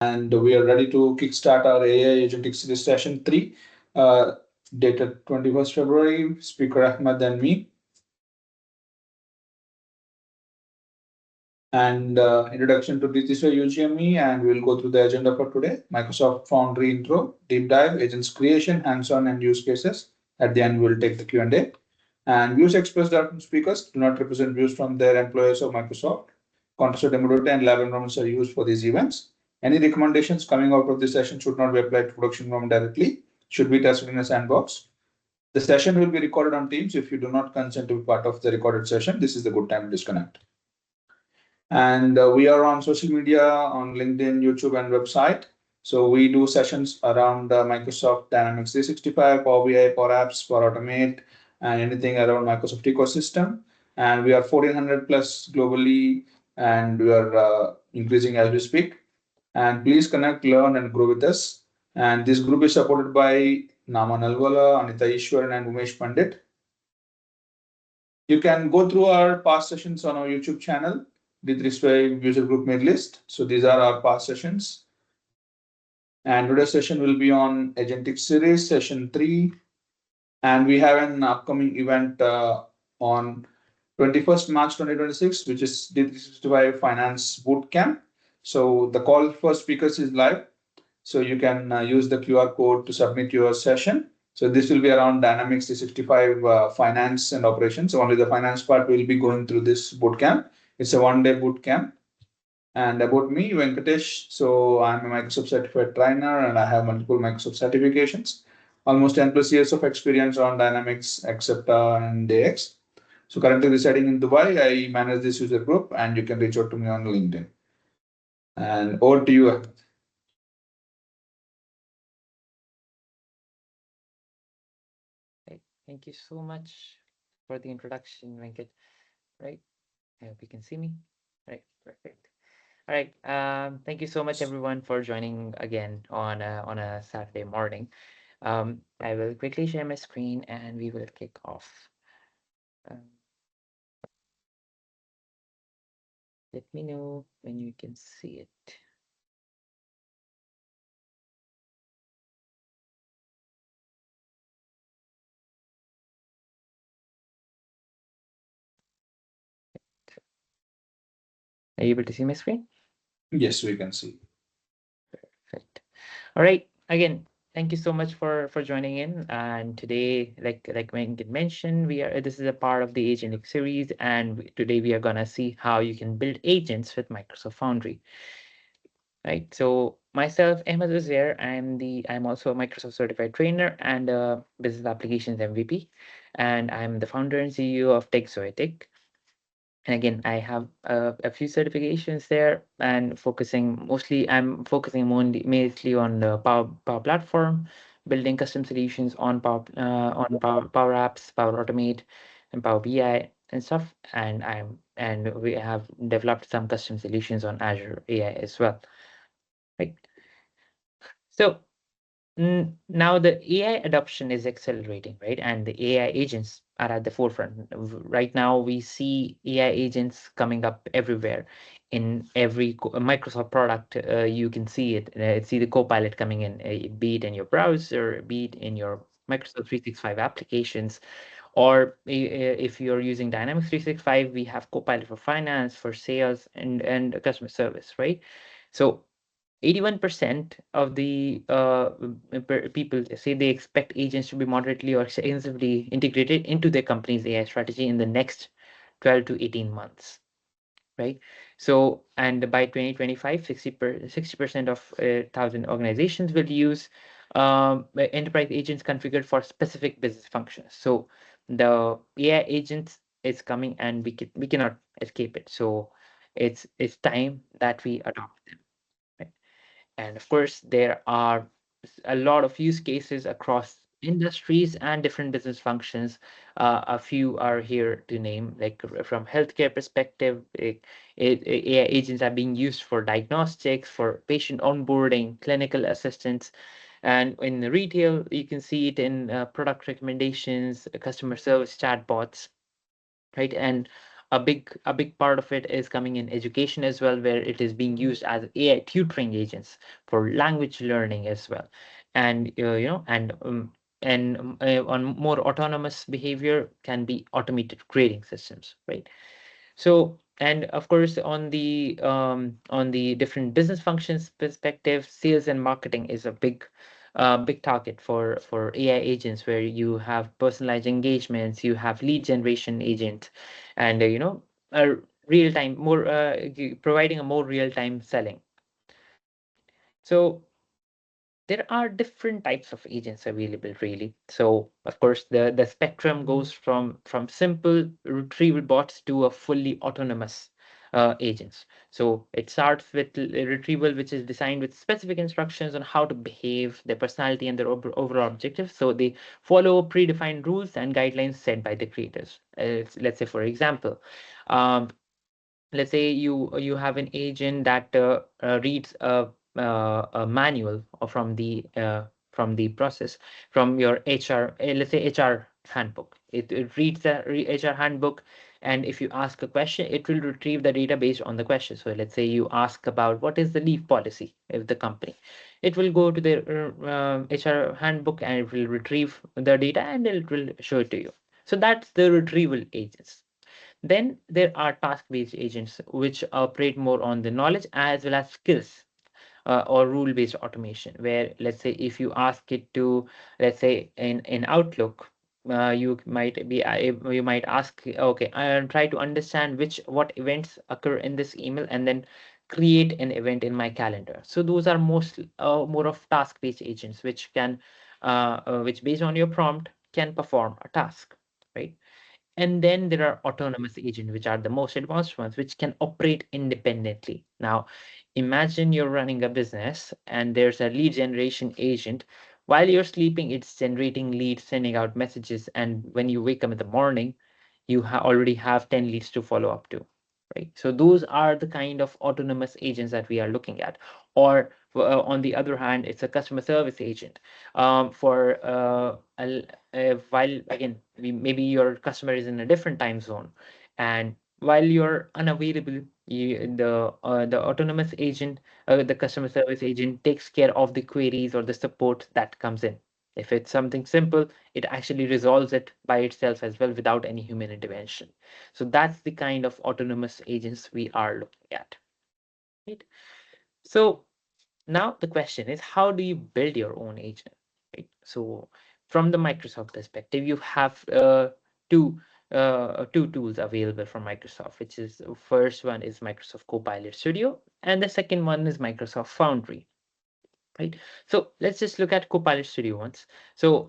And we are ready to kickstart our AI Agentic Series Session 3, dated 21st February. Speaker Ahmed and me. And introduction to DTSO UGME, and we'll go through the agenda for today. Microsoft Foundry intro, deep dive, agents creation, hands-on and use cases. At the end, we'll take the Q&A. And views expressed from speakers do not represent views from their employers or Microsoft. Contest demo data and lab environments are used for these events. Any recommendations coming out of this session should not be applied to production environment directly, should be tested in a sandbox. The session will be recorded on Teams. If you do not consent to be part of the recorded session, this is the good time to disconnect. And we are on social media on LinkedIn, YouTube, and website. So we do sessions around Microsoft Dynamics 365, Power BI, Power Apps, Power Automate, and anything around Microsoft ecosystem. And we are 1400 plus globally, and we are increasing as we speak. And please connect, learn, and grow with us. And this group is supported by Nama Nalwala, Anita Ishwaran, and Umesh Pandit. You can go through our past sessions on our YouTube channel, D365 user group made list. So these are our past sessions. And today's session will be on Agentic Series, session 3. And we have an upcoming event on 21st March 2026, which is D365 Finance Bootcamp. So the call for speakers is live. So you can use the QR code to submit your session. So this will be around Dynamics 365 finance and operations. So only the finance part will be going through this bootcamp. It's a one-day bootcamp. And about me, Venkatesh. So I'm a Microsoft certified trainer and I have multiple Microsoft certifications. Almost 10 plus years of experience on Dynamics, Accepta, and DX. So currently residing in Dubai, I manage this user group and you can reach out to me on LinkedIn. And over to you. Right. Thank you so much for the introduction, Venkat. Right. I hope you can see me. Right. Perfect. All right. Thank you so much, everyone, for joining again on a Saturday morning. I will quickly share my screen and we will kick off. Um, let me know when you can see it. Are you able to see my screen? Yes, we can see. Perfect. All right. Again, thank you so much for joining in. And today, like Venkat mentioned, we are this is a part of the Agentic series, and today we are gonna see how you can build agents with Microsoft Foundry. Right. So myself, Ahmed is here. I'm also a Microsoft certified trainer and a business applications MVP, and I'm the founder and CEO of TechZoetic. And again, I have a few certifications there, and I'm focusing mostly on the Power Platform, building custom solutions on Power Apps, Power Automate, and Power BI and stuff. And we have developed some custom solutions on Azure AI as well. Right. So now the AI adoption is accelerating, right? And the AI agents are at the forefront. Right now, we see AI agents coming up everywhere. In every Microsoft product, you can see it. See the Copilot coming in, be it in your browser, be it in your Microsoft 365 applications, or if you're using Dynamics 365, we have Copilot for finance, for sales, and customer service, right? So 81% of the people say they expect agents to be moderately or extensively integrated into their company's AI strategy in the next 12 to 18 months, right? So, and by 2025, 60% of 1,000 organizations will use enterprise agents configured for specific business functions. So the AI agents is coming and we cannot escape it. So it's time that we adopt them. Right? And of course, there are a lot of use cases across industries and different business functions. A few are here to name, like from healthcare perspective, AI agents are being used for diagnostics, for patient onboarding, clinical assistance. And in the retail, you can see it in product recommendations, customer service chatbots, right? And a big part of it is coming in education as well, where it is being used as AI tutoring agents for language learning as well. And on more autonomous behavior can be automated grading systems, right? So, and of course, on the different business functions perspective, sales and marketing is a big target for AI agents, where you have personalized engagements, you have lead generation agent, and a real time more providing a more real time selling, right? So there are different types of agents available, really. So of course the spectrum goes from simple retrieval bots to a fully autonomous agents. So it starts with retrieval, which is designed with specific instructions on how to behave, their personality, and their overall objectives. So they follow predefined rules and guidelines set by the creators. Let's say, for example, um, let's say you have an agent that reads a manual or from the process, from your HR, let's say HR handbook. It reads the HR handbook, and if you ask a question, it will retrieve the data based on the question. So let's say you ask about what is the leave policy of the company, it will go to the HR handbook and it will retrieve the data and it will show it to you. So that's the retrieval agents. Then there are task-based agents, which operate more on the knowledge as well as skills, or rule-based automation, where let's say if you ask it to, let's say in Outlook, you might ask, okay, I try to understand what events occur in this email, and then create an event in my calendar. So those are more of task-based agents, which based on your prompt can perform a task, right? And then there are autonomous agents, which are the most advanced ones, which can operate independently. Now, imagine you're running a business and there's a lead generation agent. While you're sleeping, it's generating leads, sending out messages. And when you wake up in the morning, you already have 10 leads to follow up to, right? So those are the kind of autonomous agents that we are looking at. Or on the other hand, it's a customer service agent, for while again, maybe your customer is in a different time zone, and while you're unavailable, the autonomous agent, the customer service agent, takes care of the queries or the support that comes in. If it's something simple, it actually resolves it by itself as well without any human intervention. So that's the kind of autonomous agents we are looking at, right? So now the question is, how do you build your own agent? Right? So from the Microsoft perspective, you have two tools available from Microsoft, which is, first one is Microsoft Copilot Studio, and the second one is Microsoft Foundry. Right. So let's just look at Copilot Studio once. So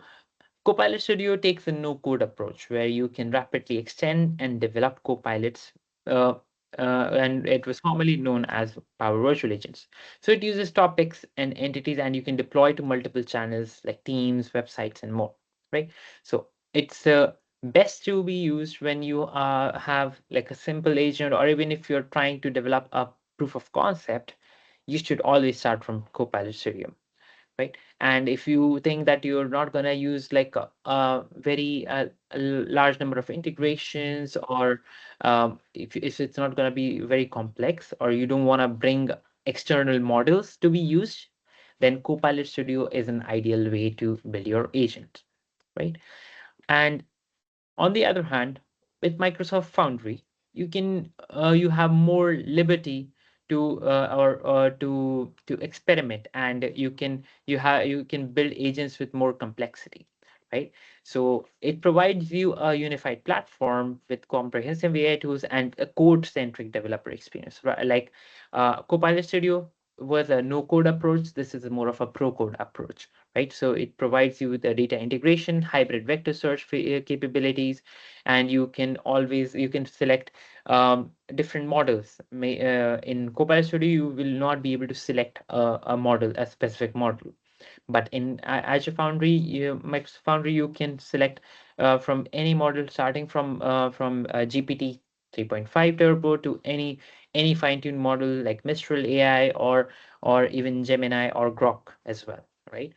Copilot Studio takes a no-code approach where you can rapidly extend and develop copilots, uh, and it was formerly known as Power Virtual Agents. So it uses topics and entities, and you can deploy to multiple channels like Teams, websites, and more. Right. So it's best to be used when you have like a simple agent, or even if you're trying to develop a proof of concept, you should always start from Copilot Studio, right? And if you think that you're not going to use like a very large number of integrations, or if it's not going to be very complex, or you don't want to bring external models to be used, then Copilot Studio is an ideal way to build your agent, right? And on the other hand, with Microsoft Foundry, you have more liberty to to experiment, and you can build agents with more complexity, right? So it provides you a unified platform with comprehensive AI tools and a code-centric developer experience, right? Like Copilot Studio was a no-code approach. This is more of a pro-code approach, right? So it provides you with the data integration, hybrid vector search capabilities, and you can select different models. In Copilot Studio, you will not be able to select a specific model. But in Azure Foundry, Microsoft Foundry, you can select from any model, starting from GPT 3.5 Turbo to any fine-tuned model like Mistral AI, or even Gemini or Grok as well, right?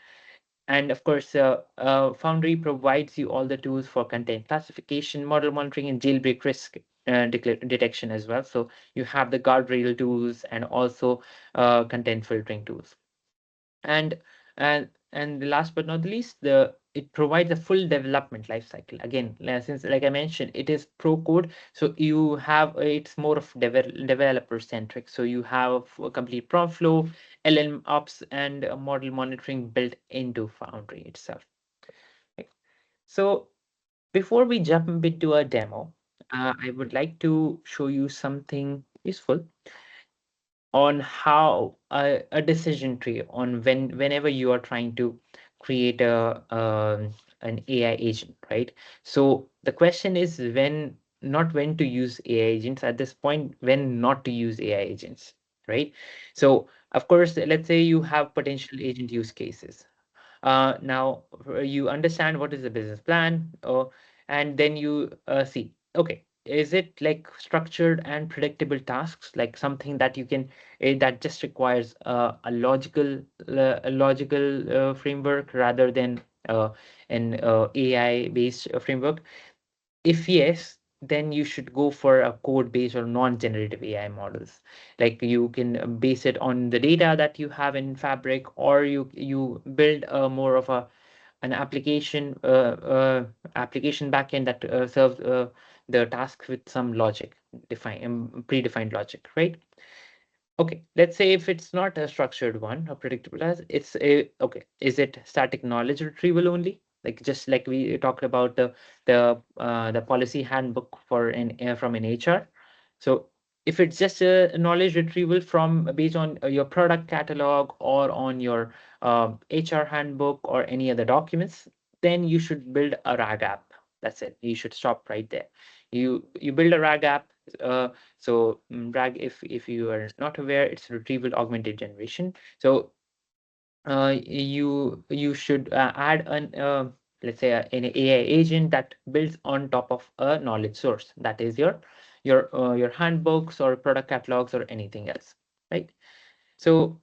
And of course, Foundry provides you all the tools for content classification, model monitoring, and jailbreak risk. detection as well. So you have the guardrail tools and also content filtering tools. And and the last but not the least, the it provides a full development life cycle. Again, since like I mentioned, it is pro code, so you have it's more of developer centric. So you have a complete prompt flow, LM ops, and model monitoring built into Foundry itself. Okay. So before we jump into a demo, I would like to show you something useful on how a decision tree on whenever you are trying to create an AI agent, right? So the question is when, not when to use AI agents at this point, when not to use AI agents, right? So of course, let's say you have potential agent use cases. Now you understand what is the business plan, and then you see, okay, is it like structured and predictable tasks, like something that you can that just requires a logical framework rather than an AI based framework? If yes, then you should go for a code-based or non-generative AI models. Like you can base it on the data that you have in Fabric, or you build a more of a an application backend that serves the tasks with some logic, predefined logic, right? Okay, let's say if it's not a structured one, a predictable as it's a okay. Is it static knowledge retrieval only? Like just like we talked about the policy handbook for an from an HR. So if it's just a knowledge retrieval from based on your product catalog or on your HR handbook or any other documents, then you should build a RAG app. That's it. You should stop right there. You build a RAG app. RAG, if you are not aware, it's retrieval augmented generation. So you should add an let's say an AI agent that builds on top of a knowledge source. That is your handbooks or product catalogs or anything else, right? So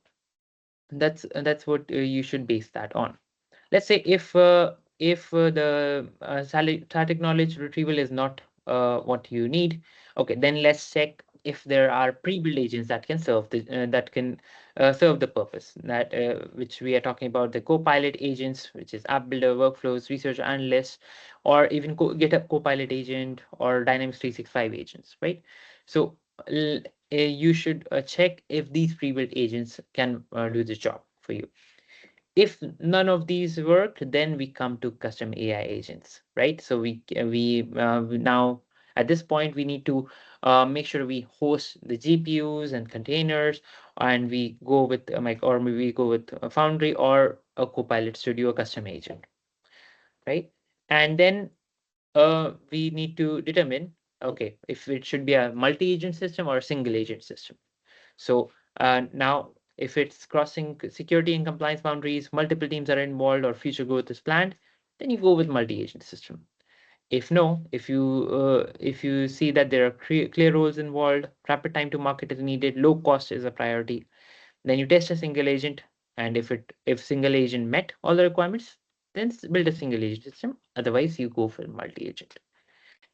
that's what you should base that on. Let's say if the static knowledge retrieval is not what you need, okay, then let's check if there are pre-built agents that can serve the purpose that which we are talking about, the Copilot agents, which is app builder, workflows, research analyst, or even GitHub Copilot agent or Dynamics 365 agents, right? So you should check if these pre-built agents can do the job for you. If none of these work, then we come to custom AI agents, right? So we now at this point we need to make sure we host the GPUs and containers, and we go with or maybe we go with a Foundry or a Copilot Studio, a custom agent, right? And then we need to determine, okay, if it should be a multi-agent system or a single agent system. So now, if it's crossing security and compliance boundaries, multiple teams are involved, or future growth is planned, then you go with multi-agent system. If no, if you see that there are clear roles involved, rapid time to market is needed, low cost is a priority, then you test a single agent, and if single agent met all the requirements, then build a single agent system. Otherwise, you go for multi-agent.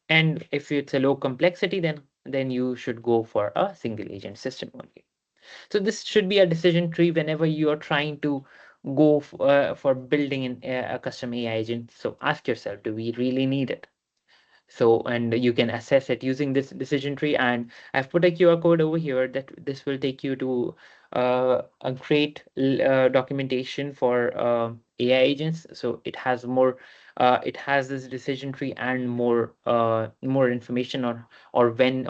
And if it's a low complexity, then you should go for a single agent system only. So this should be a decision tree whenever you are trying to go for building a custom AI agent. So ask yourself, do we really need it? So, and you can assess it using this decision tree. And I've put a QR code over here that this will take you to a great documentation for AI agents. So it has this decision tree and more information or when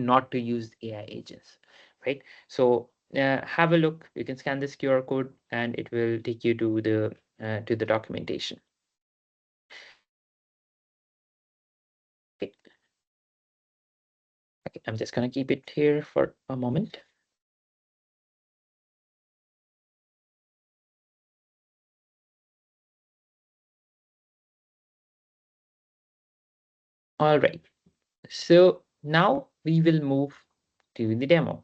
not to use AI agents, right? So have a look. You can scan this QR code, and it will take you to the documentation. Okay. Okay, I'm just gonna keep it here for a moment. All right. So now we will move to the demo.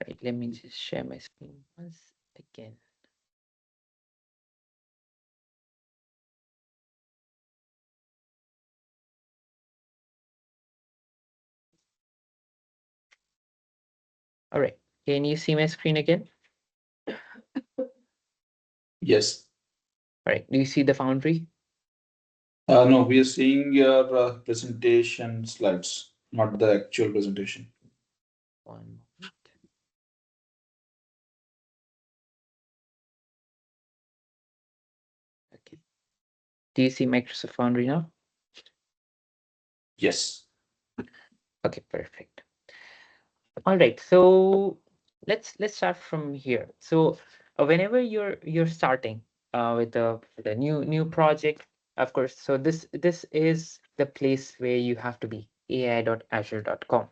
Right. Let me just share my screen once again. All right. Can you see my screen again? Yes. All right. Do you see the Foundry? No, we are seeing your presentation slides, not the actual presentation. One moment. Okay. Do you see Microsoft Foundry now? Yes. Okay, perfect. All right. So let's start from here. So whenever you're starting with a new project, of course. So this is the place where you have to be, ai.azure.com,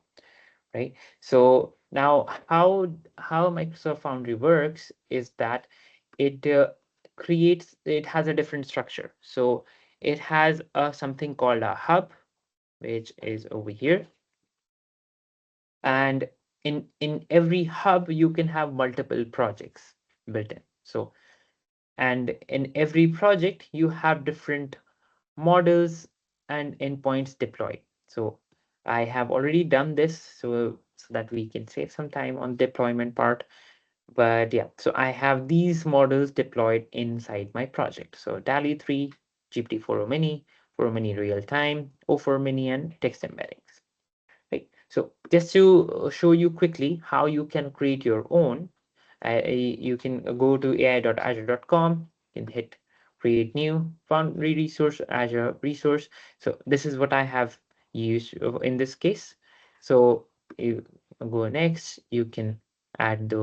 right? So now how Microsoft Foundry works is that it it has a different structure. So it has something called a hub, which is over here. And in every hub, you can have multiple projects built in. So, and in every project, you have different models and endpoints deployed. So I have already done this so that we can save some time on deployment part. But yeah, so I have these models deployed inside my project. So DALI 3, GPT-4o Mini, 4o Mini real time, O4 Mini, and text embeddings. Right. So just to show you quickly how you can create your own, you can go to ai.azure.com, you can hit create new Foundry resource, Azure resource. So this is what I have used in this case. So you go next, you can add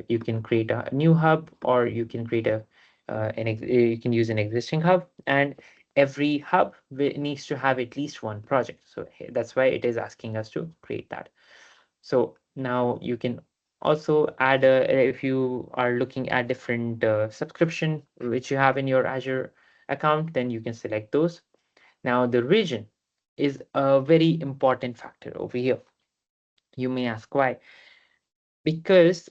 you can create a new hub, or you can create you can use an existing hub, and every hub needs to have at least one project. So that's why it is asking us to create that. So now you can also add if you are looking at different subscription which you have in your Azure account, then you can select those. Now the region is a very important factor over here. You may ask why. Because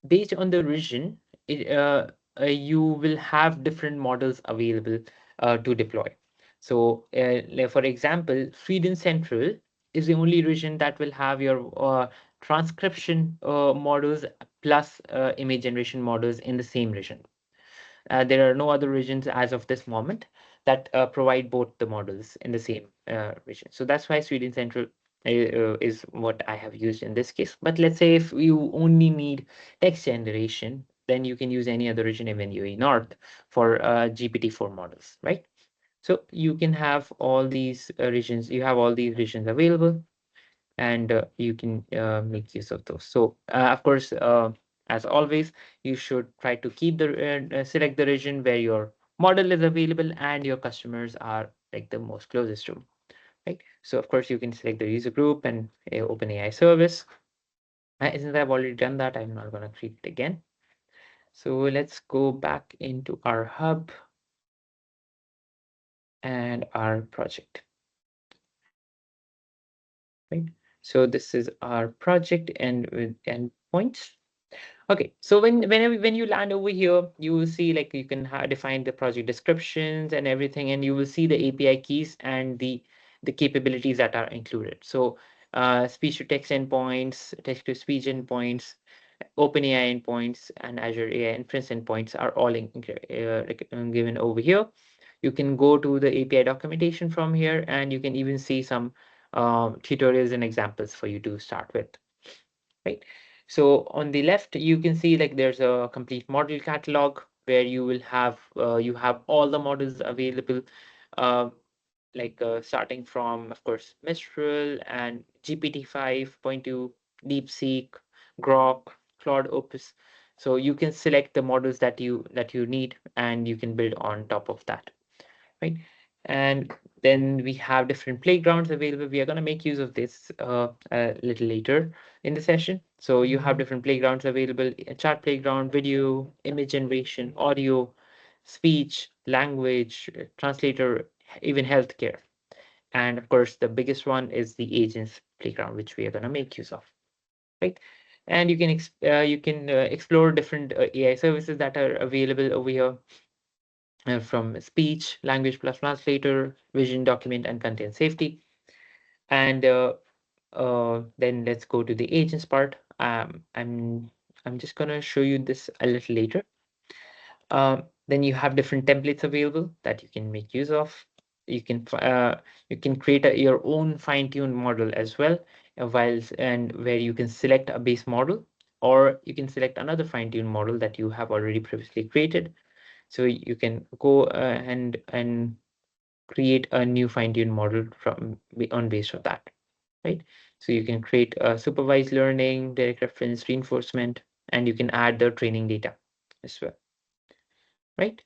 based on the region, you will have different models available to deploy. So, like for example, Sweden Central is the only region that will have your transcription models plus image generation models in the same region. There are no other regions as of this moment that provide both the models in the same region. So that's why Sweden Central is what I have used in this case. But let's say if you only need text generation, then you can use any other region, even UAE North, for GPT-4 models, right? So you can have all these regions, you have all these regions available, and you can make use of those. So of course, as always, you should try to keep select the region where your model is available and your customers are like the most closest to, right? So of course you can select the user group and open AI service. Since I've already done that, I'm not going to create it again. So let's go back into our hub and our project, right? So this is our project and with endpoints. Okay, so when you land over here, you will see like you can define the project descriptions and everything, and you will see the API keys and the capabilities that are included. So speech to text endpoints, text to speech endpoints, OpenAI endpoints, and Azure AI inference endpoints are all given over here. You can go to the API documentation from here, and you can even see some tutorials and examples for you to start with, right? So on the left, you can see like there's a complete model catalog where you have all the models available, uh, starting from, of course, Mistral and GPT 5.2, DeepSeek, Grok, Claude Opus. So you can select the models that you need, and you can build on top of that, right? And then we have different playgrounds available. We are going to make use of this a little later in the session. So you have different playgrounds available: a chat playground, video, image generation, audio, speech, language, translator, even healthcare. And of course, the biggest one is the agents playground, which we are going to make use of, right? And you can explore different AI services that are available over here, from speech, language plus translator, vision, document, and content safety. And then let's go to the agents part. I'm just gonna show you this a little later. Then you have different templates available that you can make use of. You can create your own fine-tuned model as well, and where you can select a base model, or you can select another fine-tuned model that you have already previously created. So you can go and create a new fine-tuned model on base of that, right? So you can create a supervised learning, direct reference, reinforcement, and you can add the training data as well, right?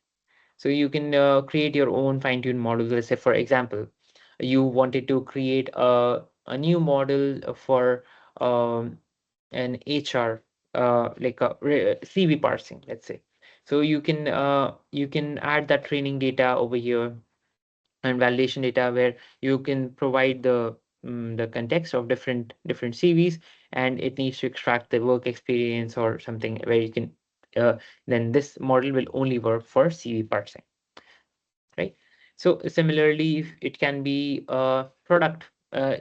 So you can create your own fine-tuned models. Let's say, for example, you wanted to create a new model for an HR, like a CV parsing, let's say. So you can add that training data over here and validation data, where you can provide the context of different CVs, and it needs to extract the work experience or something where you can then this model will only work for CV parsing, right? So similarly, if it can be a product,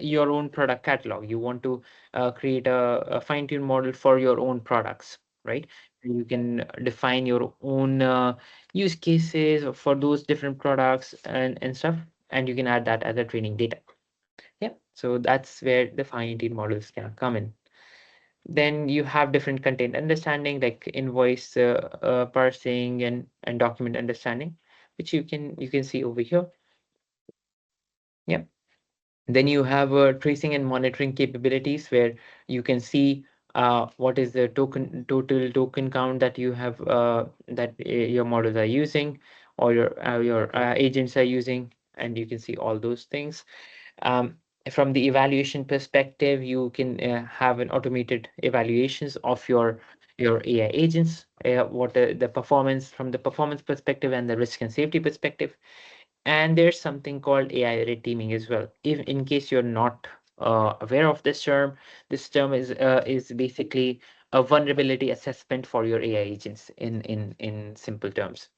your own product catalog. You want to create a fine-tuned model for your own products, right? You can define your own use cases for those different products and stuff, and you can add that as a training data. Yeah, so that's where the fine-tuned models can come in. Then you have different content understanding, like invoice parsing and document understanding, which you can see over here. Yeah. Then you have tracing and monitoring capabilities, where you can see what is the total token count that you have that your models are using, or your agents are using, and you can see all those things. Um, from the evaluation perspective, you can have an automated evaluations of your AI agents, what the performance from the performance perspective and the risk and safety perspective. And there's something called AI red teaming as well. If in case you're not aware of this term is basically a vulnerability assessment for your AI agents in simple terms.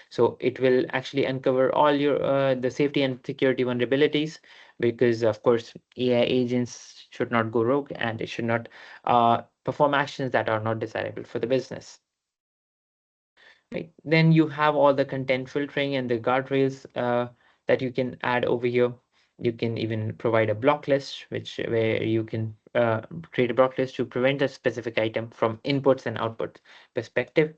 So it will actually uncover all your the safety and security vulnerabilities, because of course AI agents should not go rogue, and it should not perform actions that are not desirable for the business. Right. Then you have all the content filtering and the guardrails that you can add over here. You can even provide a block list, which where you can create a block list to prevent a specific item from inputs and outputs perspective,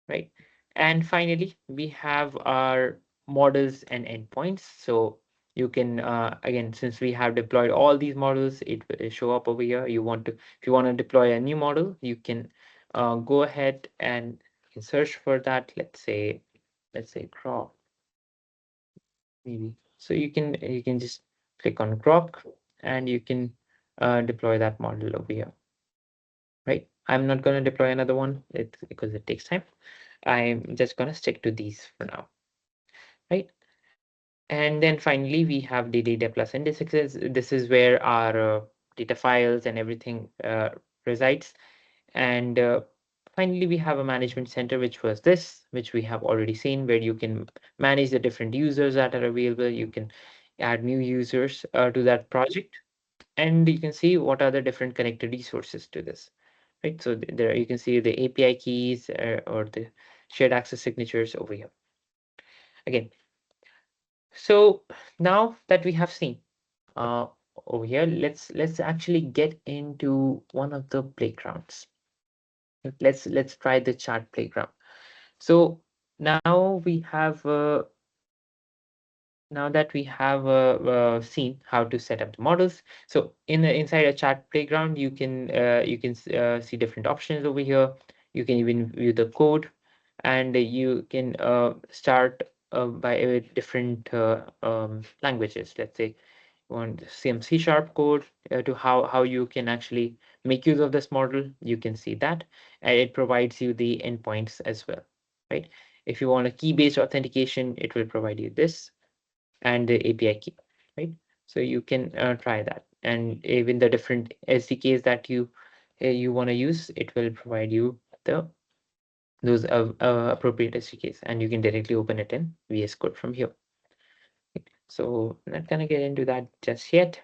right? And finally, we have our models and endpoints. So you can again, since we have deployed all these models, it will show up over here. If you want to deploy a new model, you can go ahead and you can search for that. Let's say Grok, maybe. So you can just click on Grok, and you can deploy that model over here, right? I'm not going to deploy another one because it takes time. I'm just going to stick to these for now, right? And then finally, we have the data plus indexes. This is where our data files and everything resides. And finally, we have a management center, which we have already seen, where you can manage the different users that are available. You can add new users to that project, and you can see what are the different connected resources to this, right? So there you can see the API keys or the shared access signatures over here. Again, so now that we have seen uh, over here, let's actually get into one of the playgrounds. Let's try the chart playground. So now we have now that we have seen how to set up the models. So inside a chart playground, you can see different options over here. You can even view the code, and you can start by different languages. Let's say you want some C sharp code to how you can actually make use of this model. You can see that, and it provides you the endpoints as well, right? If you want a key-based authentication, it will provide you this and the API key, right? So you can try that, and even the different SDKs that you want to use, it will provide you the those appropriate SDKs, and you can directly open it in VS Code from here. So I'm not gonna get into that just yet.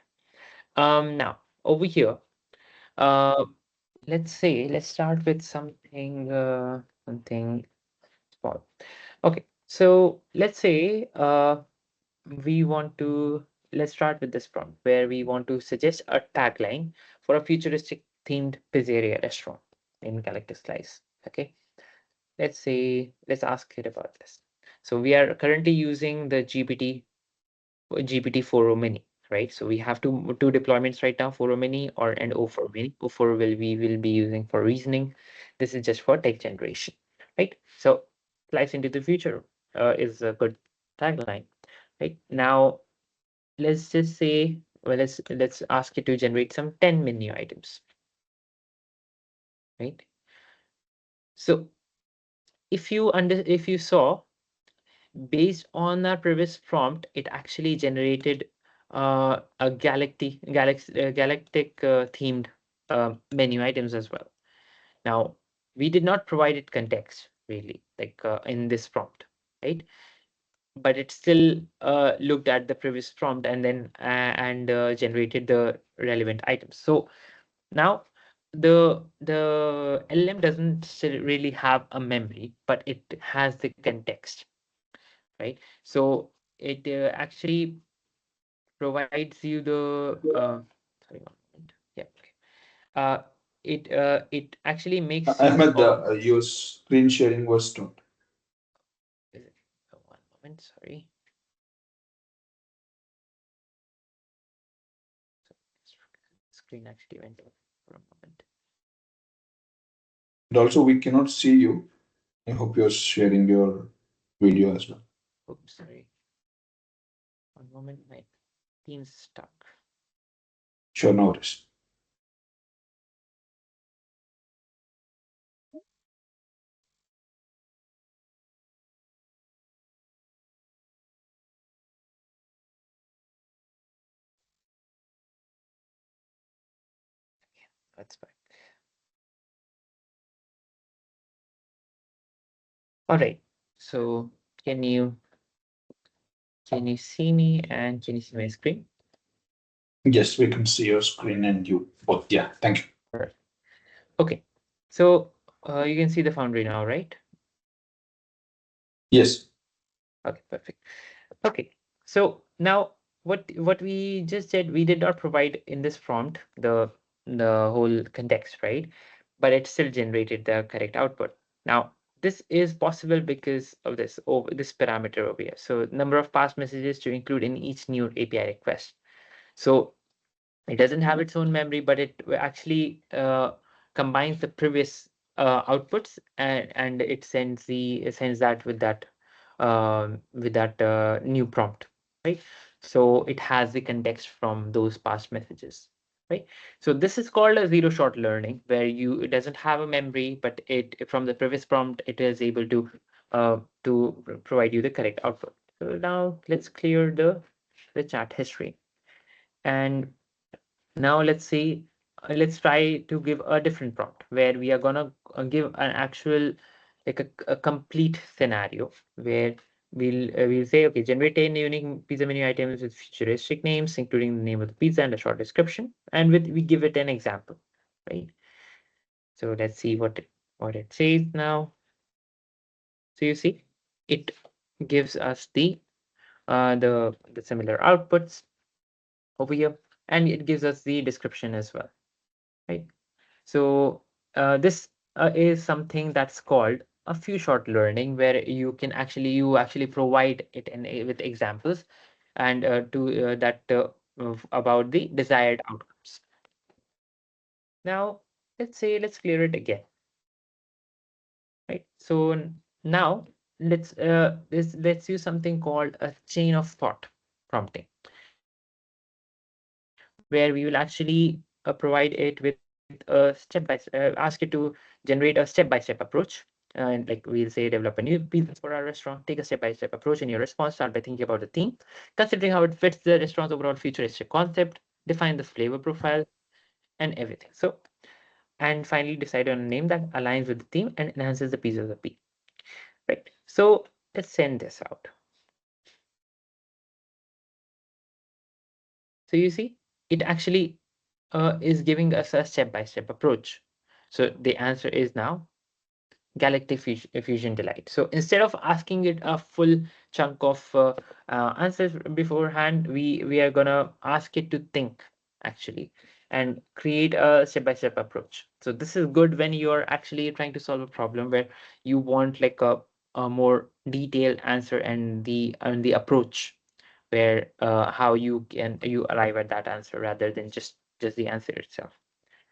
Now over here, uh, let's start with something small. Okay, so let's say we want to let's start with this prompt where we want to suggest a tagline for a futuristic themed pizzeria restaurant in Galactic Slice. Okay, let's ask it about this. So we are currently using the GPT-4o Mini, right? So we have two deployments right now, 4o Mini or and O4 Mini. O4 we will be using for reasoning. This is just for text generation, right? So Slice into the future is a good tagline, right? Now let's just say, well, let's ask it to generate some 10 menu items, right? So if you saw, based on our previous prompt, it actually generated a galactic themed menu items as well. Now, we did not provide it context really, like in this prompt, right? But it still looked at the previous prompt and then generated the relevant items. So now the LM doesn't still really have a memory, but it has the context, right? So it actually provides you the sorry, 1 moment. Yeah. Okay. Uh, it actually makes use Ahmed, of your screen sharing was stopped. is it, 1 moment, sorry. Screen actually went off for a moment. And also, we cannot see you. I hope you're sharing your video as well. Oops, sorry. 1 moment, my team's stuck. Sure, no worries. That's fine. All right. So can you see me and can you see my screen? Yes, we can see your screen and you both. Yeah, thank you. All right. Okay. So you can see the Foundry now, right? Yes. Okay, perfect. Okay, so now what we just said, we did not provide in this prompt the whole context, right? But it still generated the correct output. Now, this is possible because of this parameter over here. So number of past messages to include in each new API request. So it doesn't have its own memory, but it actually combines the previous outputs and it sends that with that new prompt, right? So it has the context from those past messages, right? So this is called a zero shot learning, where it doesn't have a memory, but it from the previous prompt it is able to provide you the correct output. So now let's clear the chat history. And now let's see, let's try to give a different prompt where we are gonna give an actual, like a complete scenario where we'll say, okay, generate 10 unique pizza menu items with futuristic names, including the name of the pizza and a short description, and we give it an example, right? So let's see what it says now. So you see, it gives us the similar outputs over here, and it gives us the description as well, right? So this is something that's called a few shot learning, where you actually provide it with examples and to that about the desired outcomes. Now let's clear it again, right? So now let's use something called a chain of thought prompting, where we will actually provide it with a ask it to generate a step-by-step approach. And like we'll say, develop a new pizza for our restaurant. Take a step-by-step approach in your response. Start by thinking about the theme, considering how it fits the restaurant's overall futuristic concept, define the flavor profile, and everything. So, and finally decide on a name that aligns with the theme and enhances the pizza's appeal. Right. So let's send this out. So you see, it actually is giving us a step-by-step approach. So the answer is now galactic fusion delight. So instead of asking it a full chunk of answers beforehand, we are gonna ask it to think actually and create a step-by-step approach. So this is good when you're actually trying to solve a problem where you want like a more detailed answer and the approach where how you arrive at that answer rather than just the answer itself,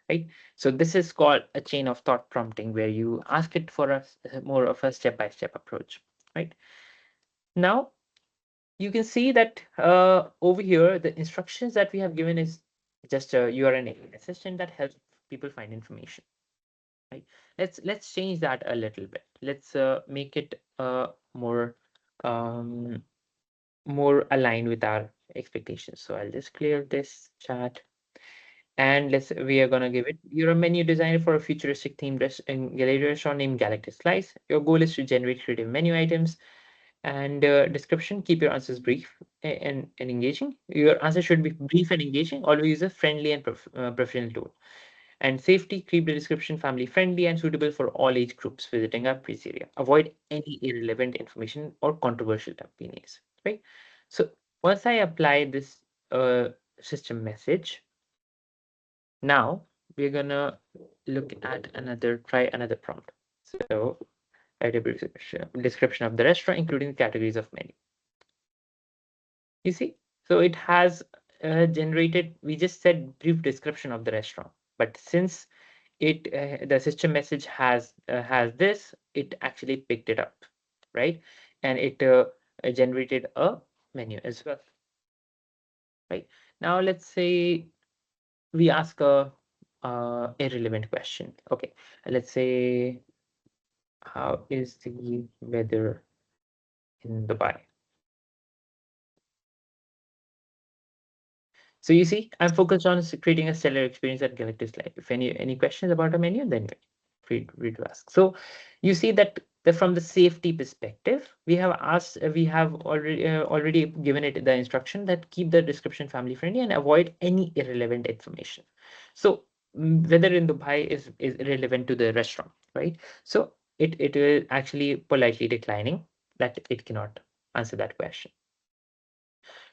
right? So this is called a chain of thought prompting, where you ask it for more of a step-by-step approach, right? Now you can see that over here, the instructions that we have given is just you are an AI assistant that helps people find information, right? Let's change that a little bit. Let's make it more um, more aligned with our expectations. So I'll just clear this chat. And we are gonna give it. You're a menu designer for a futuristic themed gallery restaurant named Galactic Slice. Your goal is to generate creative menu items and description. Keep your answers brief and engaging. Your answer should be brief and engaging. Always use a friendly and professional tone. And safety, keep the description family friendly and suitable for all age groups visiting our place area. Avoid any irrelevant information or controversial opinions. Right. So once I apply this system message, now we're gonna try another prompt. So write a brief description of the restaurant, including the categories of menu. You see, so it has generated. We just said brief description of the restaurant, but since the system message has this, it actually picked it up, right? And it generated a menu as well, right? Now let's say we ask a irrelevant question. Okay, let's say, how is the weather in Dubai? So you see, I'm focused on creating a stellar experience at Galactic Life. If any questions about a menu, then free to ask. So you see that from the safety perspective, we have already given it the instruction that keep the description family friendly and avoid any irrelevant information. So whether in Dubai is irrelevant to the restaurant, right? So it will actually politely declining that it cannot answer that question,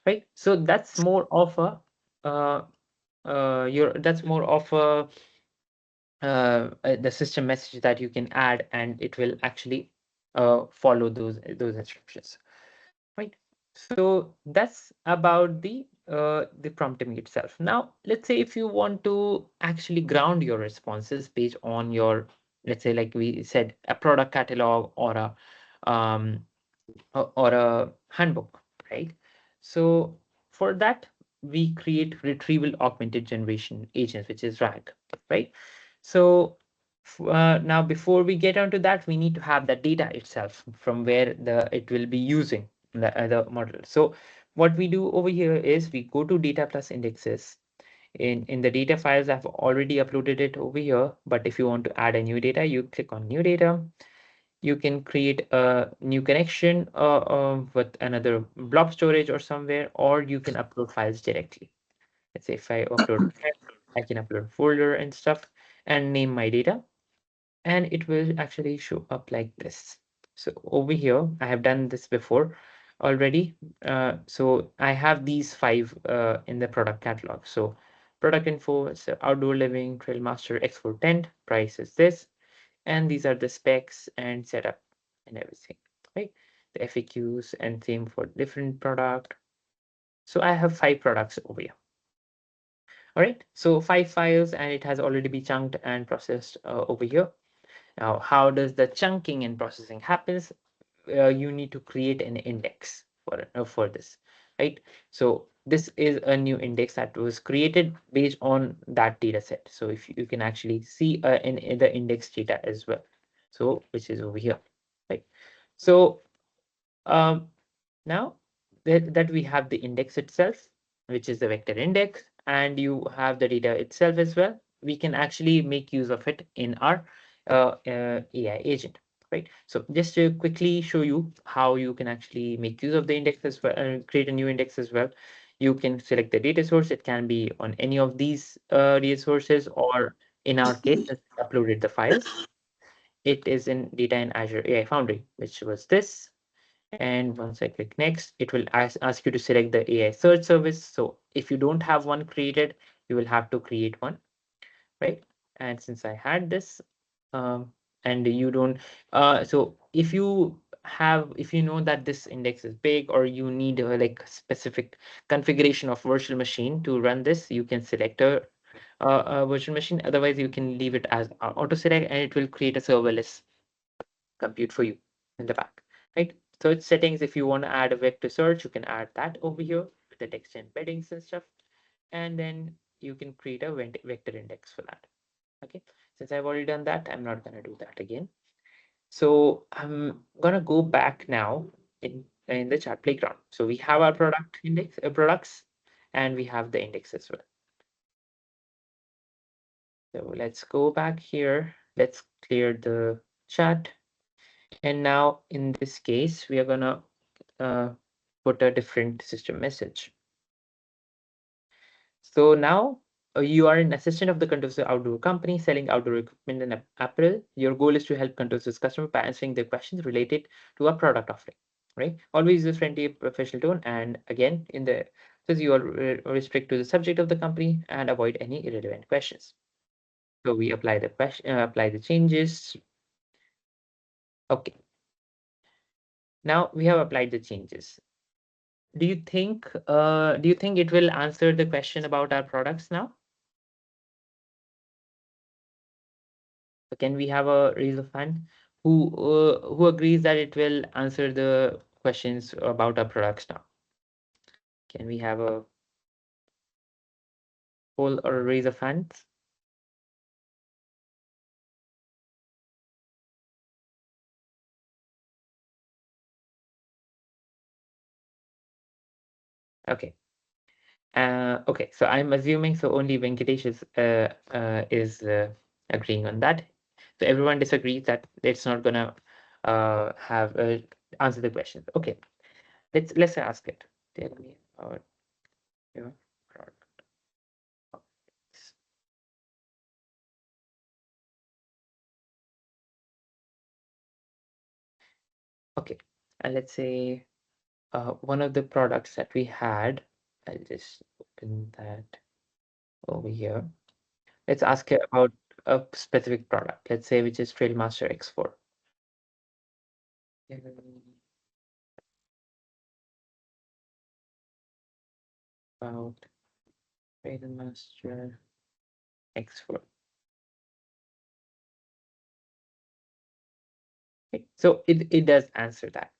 right? So that's more of a uh, your that's more of a the system message that you can add, and it will actually follow those instructions, right? So that's about the prompting itself. Now let's say if you want to actually ground your responses based on your, let's say like we said, a product catalog or a um, or a handbook, right? So for that, we create retrieval augmented generation agents, which is RAG, right? So now before we get onto that, we need to have the data itself from where it will be using the model. So what we do over here is we go to data plus indexes. In the data files, I've already uploaded it over here, but if you want to add a new data, you click on new data. You can create a new connection with another blob storage or somewhere, or you can upload files directly. Let's say if I upload, I can upload folder and stuff and name my data, and it will actually show up like this. So over here, I have done this before already. So I have these five in the product catalog. So product info, so outdoor living, trail master, export tent, price is this, and these are the specs and setup and everything, right? The FAQs and same for different product. So I have five products over here. All right, so five files, and it has already been chunked and processed over here. Now, how does the chunking and processing happens? You need to create an index for this, right? So this is a new index that was created based on that data set. So if you can actually see in the index data as well, so which is over here, right? So um, now that we have the index itself, which is the vector index, and you have the data itself as well, we can actually make use of it in our AI agent, right? So just to quickly show you how you can actually make use of the index as well and create a new index as well. You can select the data source. It can be on any of these data sources, or In our case, since we uploaded the files, it is in data in Azure AI Foundry, which was this. And once I click next, it will ask you to select the AI search service. So if you don't have one created, you will have to create one, right? And since I had this, and you don't, so if you know that this index is big or you need like specific configuration of virtual machine to run this, you can select a virtual machine. Otherwise, you can leave it as auto select and it will create a serverless compute for you in the back, right? So it's settings. If you want to add a vector search, you can add that over here with the text embeddings and stuff. And then you can create a vector index for that. Okay, since I've already done that, I'm not gonna do that again. So I'm gonna go back now in the chat playground. So we have our product index, products, and we have the index as well. So let's go back here. Let's clear the chat. And now in this case, we are gonna put a different system message. So now you are an assistant of the Contoso Outdoor Company selling outdoor equipment and apparel. Your goal is to help Contoso's customer by answering their questions related to a product offering, right? Always use a friendly professional tone. And again, in the says you are restrict to the subject of the company and avoid any irrelevant questions. So we apply the question, apply the changes. Okay. Now we have applied the changes. Do you think it will answer the question about our products now? Can we have a raise of hand who agrees that it will answer the questions about our products now? Can we have a poll or a raise of hands? Okay. Okay, so I'm assuming so only Venkatesh is agreeing on that. So everyone disagrees that it's not gonna have answer the questions. Okay, let's ask it. Tell me about your product. Okay, and let's say one of the products that we had, I'll just open that over here. Let's ask it about a specific product, let's say, which is Trailmaster X4. About Trailmaster X4. Okay, so it does answer that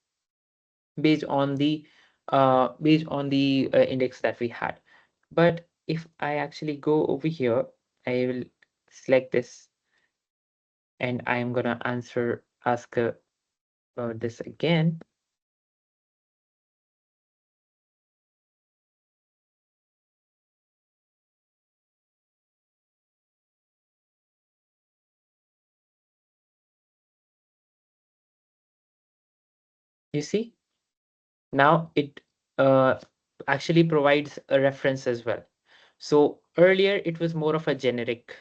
based on the index that we had. But if I actually go over here, I will select this and I'm gonna ask this again. You see, now it uh, actually provides a reference as well. So earlier it was more of a generic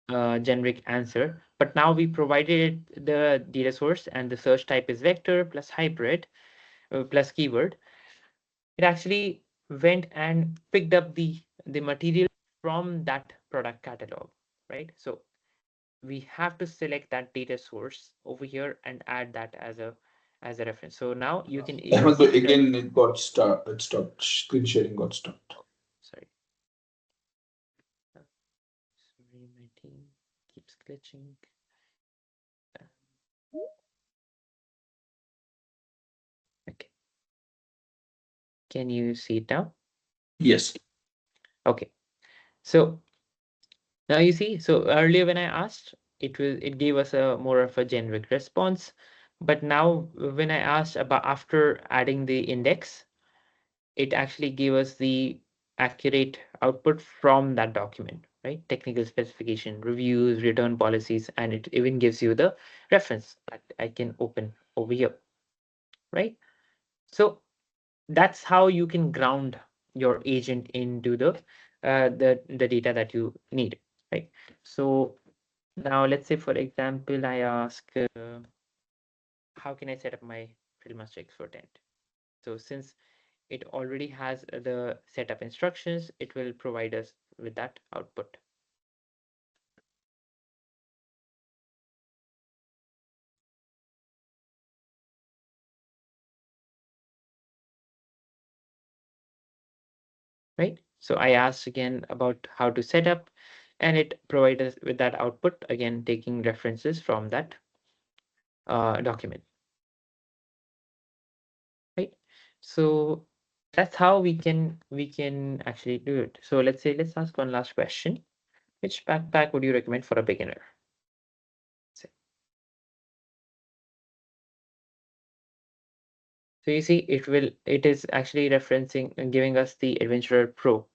answer, but now we provided the data source and the search type is vector plus hybrid plus keyword. It actually went and picked up the material from that product catalog, right? So we have to select that data source over here and add that as a reference. So now you can even Ahmed, see again, it got stopped. It stopped. Screen sharing got stopped. sorry. Sorry, my team keeps glitching. Okay. Can you see it now? Yes. Okay. So now you see, so earlier when I asked, it gave us a more of a generic response. But now when I asked about after adding the index, it actually gave us the accurate output from that document, right? Technical specification, reviews, return policies, and it even gives you the reference that I can open over here, right? So that's how you can ground your agent into the data that you need, right? So now let's say, for example, I ask, how can I set up my field master export end? So since it already has the setup instructions, it will provide us with that output. Right? So I asked again about how to set up, and it provides us with that output, again, taking references from that document. Right? So that's how we can actually do it. So let's ask one last question. Which backpack would you recommend for a beginner? So you see, it is actually referencing and giving us the Adventurer Pro,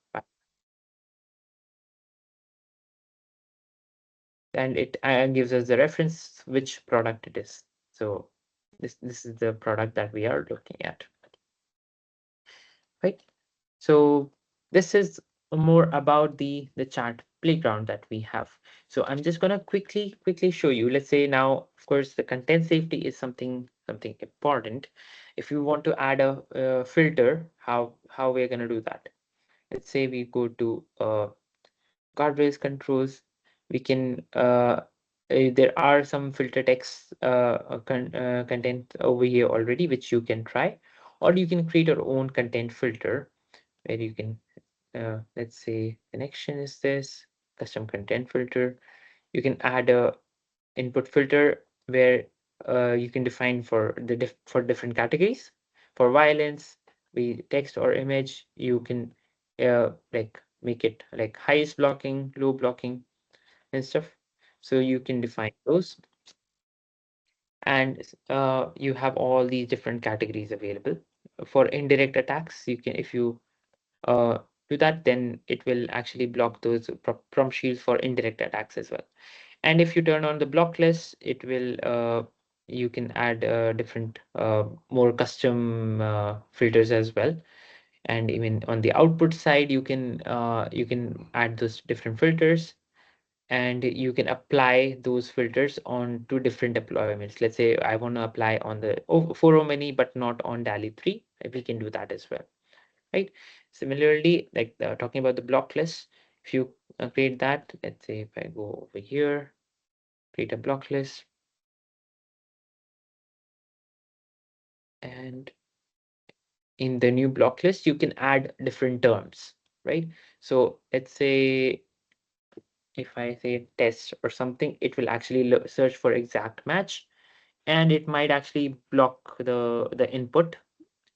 and it gives us the reference which product it is. So this is the product that we are looking at, right? So this is more about the chart playground that we have. So I'm just gonna quickly show you. Let's say now, of course, the content safety is something important. If you want to add a filter, how we're gonna do that? Let's say we go to guardrails controls. We can there are some filter text content over here already, which you can try, or you can create your own content filter where you can let's say connection is this custom content filter. You can add a input filter where you can define for for different categories. For violence, we text or image, you can like make it like highest blocking, low blocking, and stuff. So you can define those, and you have all these different categories available. For indirect attacks, you can, if you uh, do that, then it will actually block those prompt shields for indirect attacks as well. And if you turn on the block list, it will you can add different more custom filters as well. And even on the output side, you can add those different filters, and you can apply those filters on two different deployments. Let's say I want to apply on the 4 many but not on DALI 3. We can do that as well, right? Similarly, like talking about the block list, if you create that, let's say if I go over here, create a block list, and in the new block list, you can add different terms, right? So let's say if I say test or something, it will actually search for exact match, and it might actually block the input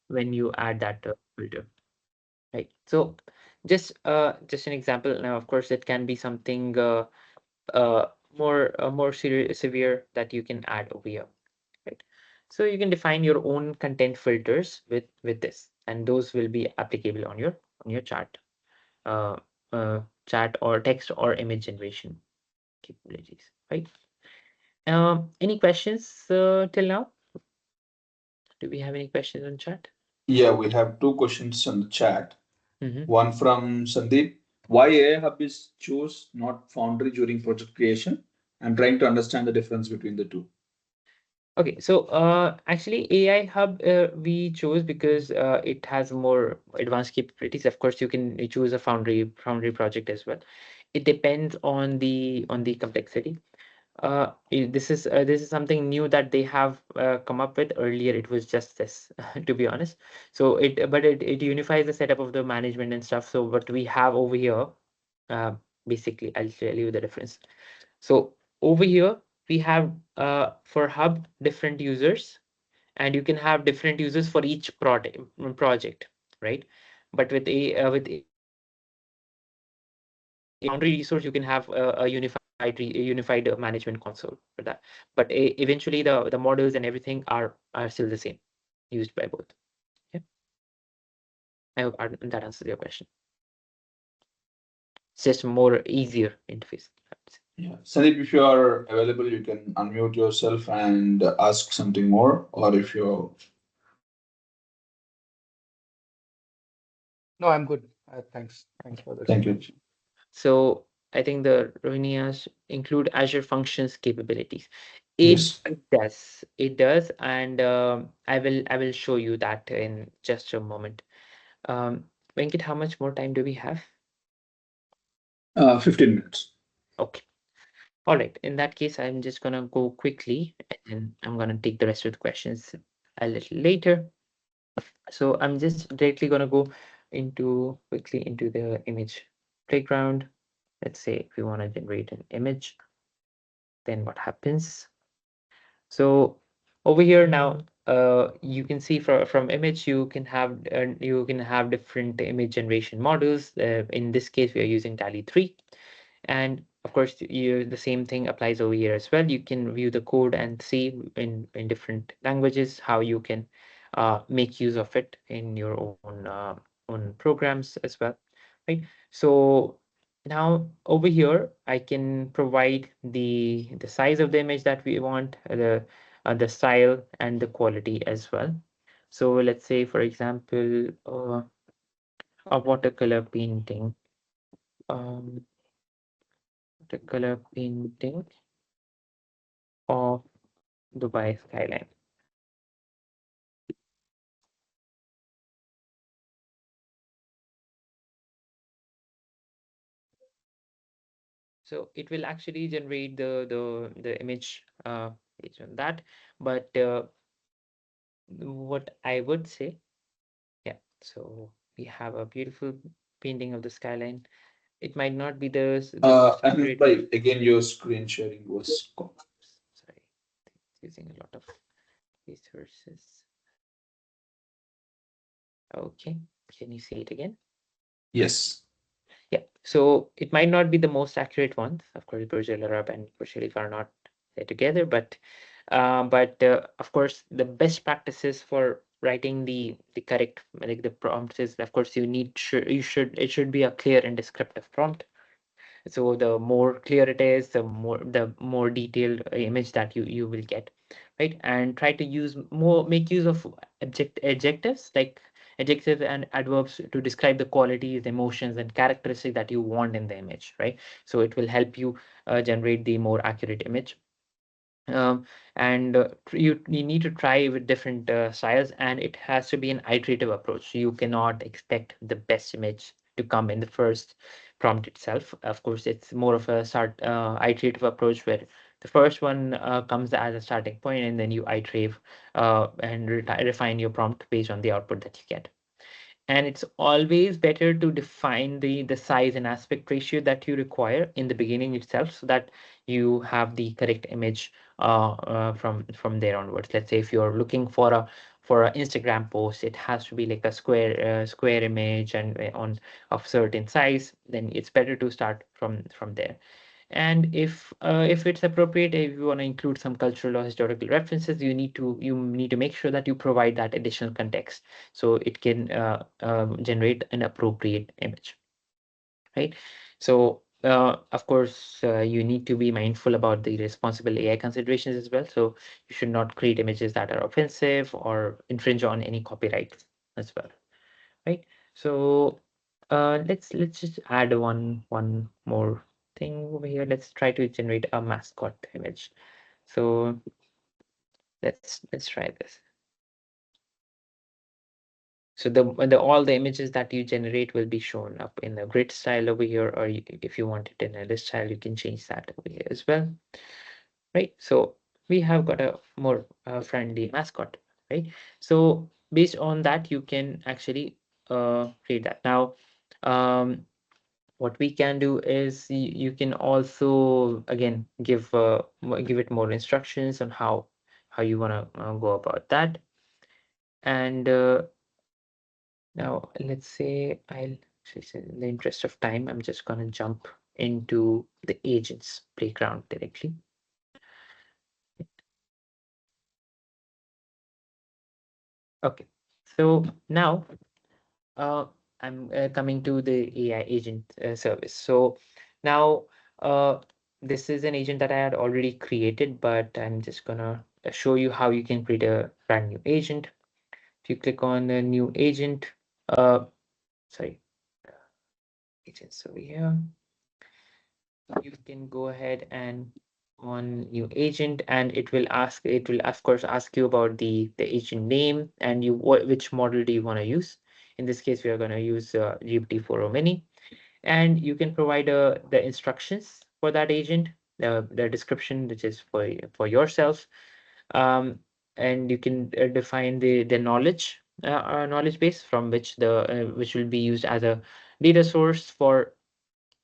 when you add that filter, right? So just an example. Now, of course, it can be something uh, more severe that you can add over here, right? So you can define your own content filters with this, and those will be applicable on your chart, uh, chat or text or image generation capabilities, right? Any questions till now? Do we have any questions on chat? Yeah, we have two questions on the chat. Mm-hmm. One from Sandeep. Why AI Hub is choose not Foundry during project creation? I'm trying to understand the difference between the two. Okay, so actually AI Hub we chose because it has more advanced capabilities. Of course, you can choose a Foundry project as well. It depends on the complexity. This is something new that they have come up with. Earlier it was just this, to be honest. So it unifies the setup of the management and stuff. So what we have over here, uh, basically I'll tell you the difference. So over here we have for hub different users, and you can have different users for each project, right? But with a Foundry resource, you can have a unified management console for that. But eventually, the models and everything are still the same, used by both. Yeah, I hope that answers your question. It's just more easier interface, I would say. Yeah. Sandeep, if you are available, you can unmute yourself and ask something more, or if you're. No, I'm good. Thanks. Thanks for the Thank you. explanation. So I think the Ronias include Azure Functions capabilities. It Yes. does. It does, and I will show you that in just a moment. Venkit, how much more time do we have? 15 minutes. Okay. All right. In that case, I'm just gonna go quickly, and then I'm gonna take the rest of the questions a little later. So I'm just directly gonna go quickly into the image playground. Let's say if we want to generate an image, then what happens? So over here now, you can see from image you can have different image generation models. In this case, we are using DALL-E 3. And of course, the same thing applies over here as well. You can view the code and see in different languages how you can make use of it in your own programs as well, right? So now over here, I can provide the size of the image that we want, the style and the quality as well. So let's say, for example, a watercolor painting. Um, Watercolor painting of Dubai skyline. So it will actually generate the image based on that. But what I would say, yeah. So we have a beautiful painting of the skyline. It might not be the most And accurate. by again, your screen sharing was. Sorry, it's using a lot of resources. Okay, can you see it again? Yes. Yeah, so it might not be the most accurate ones. Of course, Burj Al Arab and Burj Khalifa are not there together, but of course, the best practices for writing the correct like the prompts is, of course, it should be a clear and descriptive prompt. So the more clear it is, the more detailed image that you will get, right? And try to make use of adjectives like adjectives and adverbs to describe the qualities, emotions, and characteristics that you want in the image, right? So it will help you generate the more accurate image. And you need to try with different styles, and it has to be an iterative approach. You cannot expect the best image to come in the first prompt itself. Of course, it's more of a iterative approach where the first one comes as a starting point, and then you iterate and refine your prompt based on the output that you get. And it's always better to define the size and aspect ratio that you require in the beginning itself, so that you have the correct image from there onwards. Let's say if you're looking for an Instagram post, it has to be like a square image and on of certain size. Then it's better to start from there. And if it's appropriate, if you want to include some cultural or historical references, you need to make sure that you provide that additional context, so it can generate an appropriate image, right? So of course, you need to be mindful about the responsible AI considerations as well. So you should not create images that are offensive or infringe on any copyrights as well, right? So let's just add one more thing over here. Let's try to generate a mascot image. So let's try this. So the all the images that you generate will be shown up in the grid style over here, or if you want it in a list style, you can change that over here as well, right? So we have got a more friendly mascot, right? So based on that, you can actually create that. Now, what we can do is you can also again give it more instructions on how you want to go about that. And now let's say I'll actually say in the interest of time, I'm just going to jump into the agents playground directly. Okay, so now uh, I'm coming to the AI agent service. So now this is an agent that I had already created, but I'm just gonna show you how you can create a brand new agent. If you click on the new agent, uh, sorry, agents over here. you can go ahead and on new agent, and it will of course ask you about the agent name and which model do you want to use. In this case, we are going to use GPT-4o Mini, and you can provide the instructions for that agent, the description, which is for yourself, um, and you can define the knowledge base from which which will be used as a data source for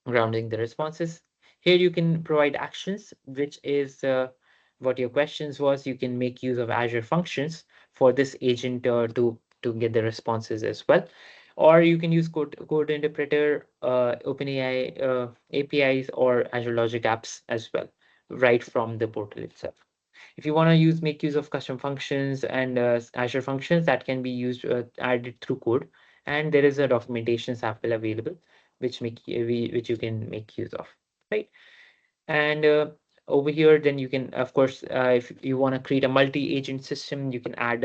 grounding the responses. Here you can provide actions, which is what your questions was. You can make use of Azure functions for this agent to get the responses as well. Or you can use code interpreter, OpenAI APIs, or Azure Logic apps as well, right from the portal itself. If you want to make use of custom functions and Azure functions, that can be used added through code, and there is a documentation sample available which you can make use of, right? And over here, then you can, of course, if you want to create a multi-agent system, you can add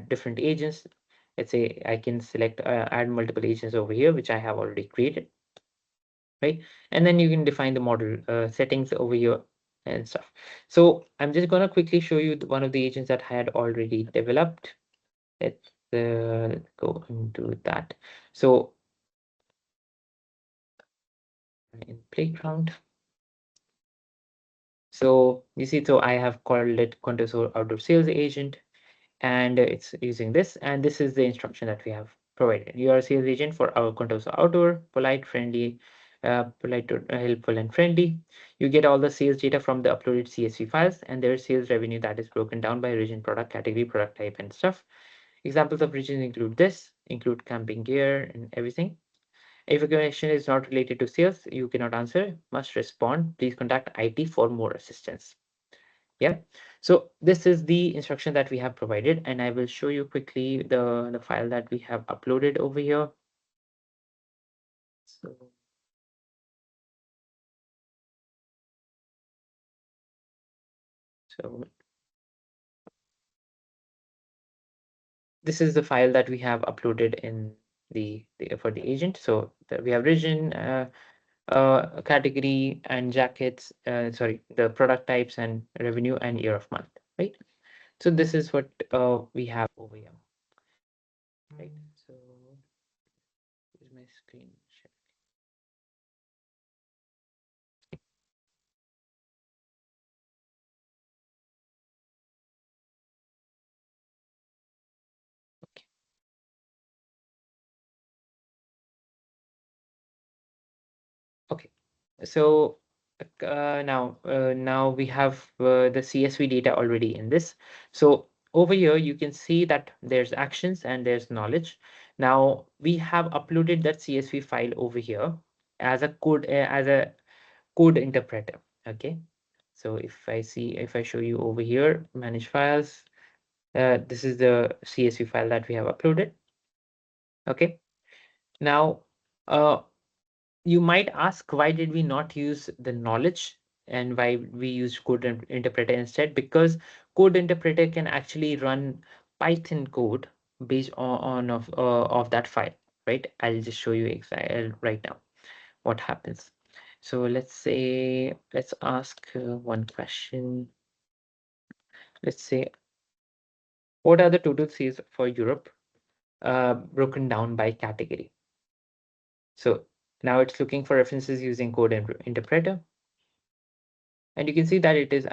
different agents. Let's say I can select add multiple agents over here, which I have already created, right? And then you can define the model settings over here and stuff. So I'm just going to quickly show you one of the agents that I had already developed. Let's go into that. So in Playground. So you see, so I have called it Contour Outdoor Sales Agent, and it's using this. And this is the instruction that we have provided. You are a sales agent for our Contour Outdoor, polite, friendly, helpful, and friendly. You get all the sales data from the uploaded CSV files, and there is sales revenue that is broken down by region, product category, product type, and stuff. Examples of regions include camping gear and everything. If a question is not related to sales, you cannot answer, must respond. Please contact IT for more assistance. Yeah. So this is the instruction that we have provided, and I will show you quickly the file that we have uploaded over here. So, so this is the file that we have uploaded in the for the agent. So we have region, category, and jackets. Sorry, the product types and revenue and year of month. Right. So this is what we have over here. Right. So here's my screen share. Okay. Okay. So now we have the CSV data already in this. So over here you can see that there's actions and there's knowledge. Now we have uploaded that CSV file over here as a code interpreter. Okay. So if I show you over here, manage files, this is the CSV file that we have uploaded. Okay. Now, you might ask, why did we not use the knowledge and why we used code interpreter instead? Because code interpreter can actually run Python code based of that file, right? I'll just show you right now what happens. So let's ask one question. Let's say, what are the total sales for Europe broken down by category? So now it's looking for references using code interpreter. And you can see that it has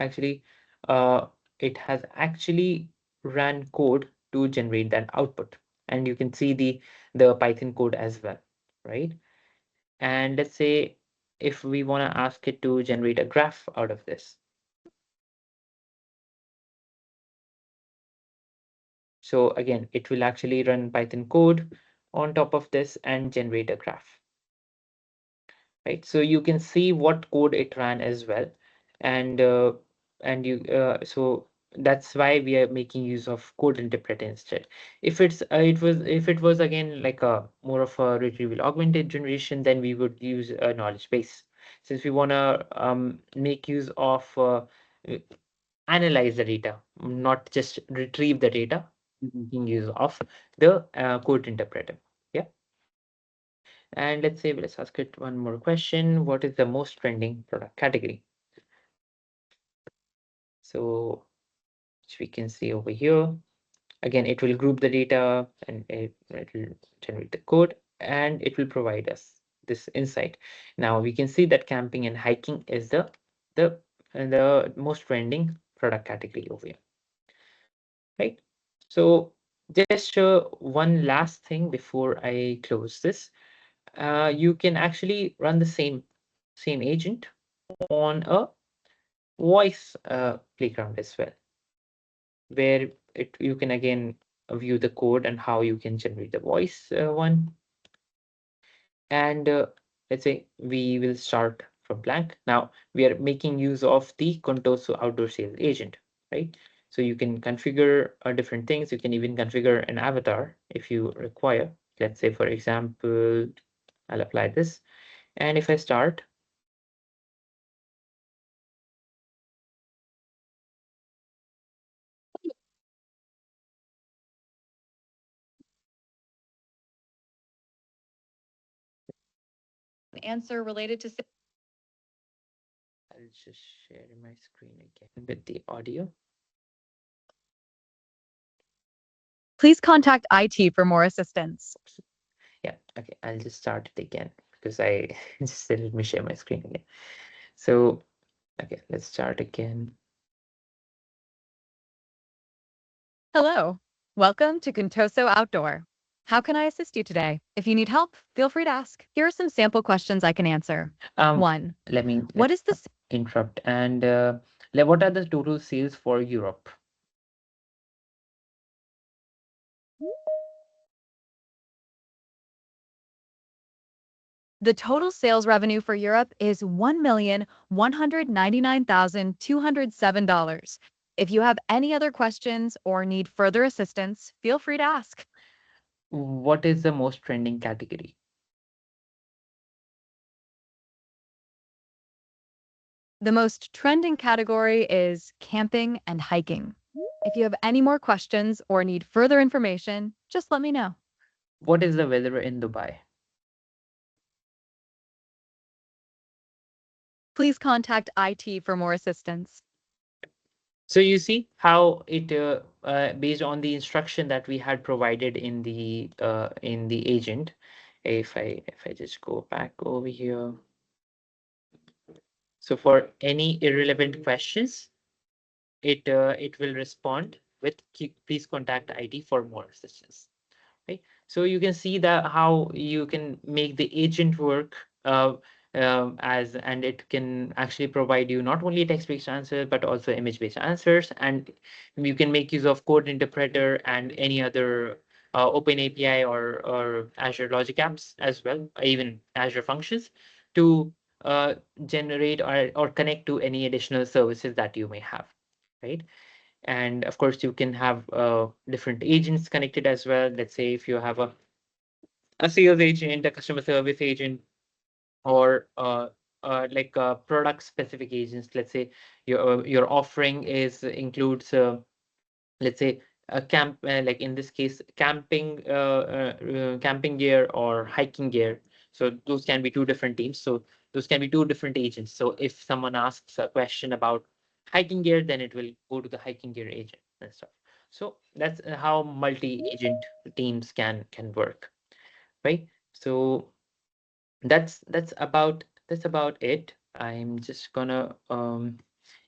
actually run code to generate that output. And you can see the Python code as well, right? And let's say if we want to ask it to generate a graph out of this. So again, it will actually run Python code on top of this and generate a graph, right? So you can see what code it ran as well. And so that's why we are making use of code interpreter instead. If it was again like a more of a retrieval augmented generation, then we would use a knowledge base. Since we want to make use of uh, analyze the data, not just retrieve the data, making use of the code interpreter. Yeah. And let's ask it one more question. What is the most trending product category? So, which we can see over here. Again, it will group the data and it will generate the code and it will provide us this insight. Now we can see that camping and hiking is the the most trending product category over here, right? So just one last thing before I close this. You can actually run the same agent on a voice playground as well, where you can again view the code and how you can generate the voice one. And let's say we will start from blank. Now we are making use of the Contoso outdoor sales agent, right? So you can configure different things. You can even configure an avatar if you require. Let's say, for example, I'll apply this. And if I start, answer related to I'll just share my screen again with the audio. please contact IT for more assistance. Yeah, okay, I'll just start it again because I just let me share my screen again. So, okay, let's start again. Hello. Welcome to Contoso Outdoor. How can I assist you today? If you need help, feel free to ask. Here are some sample questions I can answer. Um, 1. let What is the interrupt. And what are the total sales for Europe? The total sales revenue for Europe is $1,199,207. If you have any other questions or need further assistance, feel free to ask. What is the most trending category? The most trending category is camping and hiking. If you have any more questions or need further information, just let me know. What is the weather in Dubai? Please contact IT for more assistance. So you see how it based on the instruction that we had provided in the agent. If I just go back over here. So for any irrelevant questions, it will respond with please contact ID for more assistance. Right? So you can see that how you can make the agent work as and it can actually provide you not only text-based answers but also image-based answers, and you can make use of code interpreter and any other open API or Azure Logic apps as well, even Azure Functions to generate or connect to any additional services that you may have, right? And of course, you can have different agents connected as well. Let's say if you have a sales agent, a customer service agent, or like product specific agents. Let's say your offering is includes let's say a camp like in this case camping gear or hiking gear. So those can be two different teams, so those can be two different agents. So if someone asks a question about hiking gear, then it will go to the hiking gear agent and stuff. So that's how multi-agent teams can work, right? So that's about it. I'm just gonna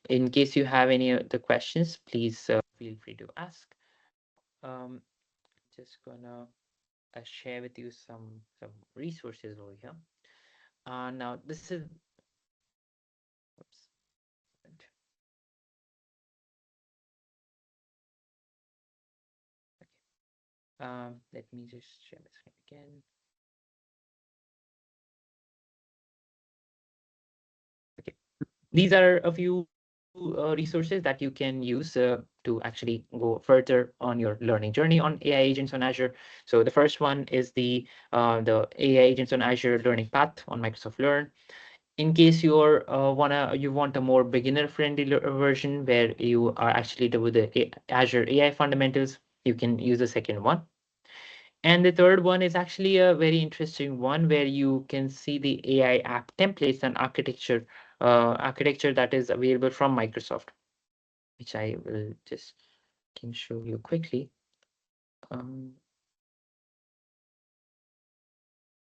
in case you have any other questions, please feel free to ask. um, just gonna share with you some resources over here. Now this is oops, and- okay. Let me just share my screen again. Okay, these are a few resources that you can use to actually go further on your learning journey on AI agents on Azure. So the first one is the AI agents on Azure learning path on Microsoft Learn. In case you want a more beginner friendly version where you are actually with the Azure AI fundamentals, you can use the second one. And the third one is actually a very interesting one where you can see the AI app templates and architecture that is available from Microsoft, which I will just can show you quickly. Um,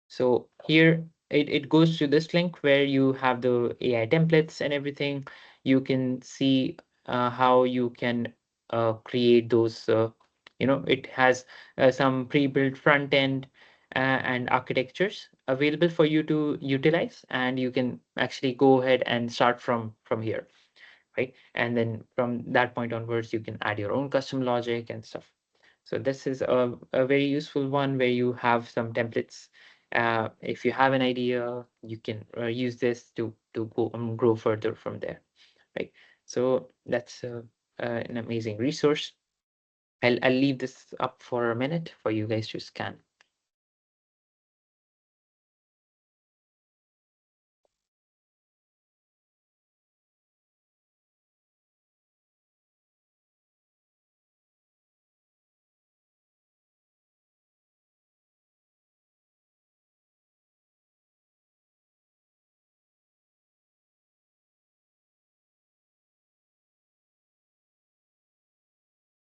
So here it goes to this link where you have the AI templates and everything. You can see how you can create those. It has some pre-built front end and architectures available for you to utilize, and you can actually go ahead and start from here, right? And then from that point onwards, you can add your own custom logic and stuff. So this is a very useful one where you have some templates. If you have an idea, you can use this to go grow further from there, right? So that's an amazing resource. I'll leave this up for a minute for you guys to scan.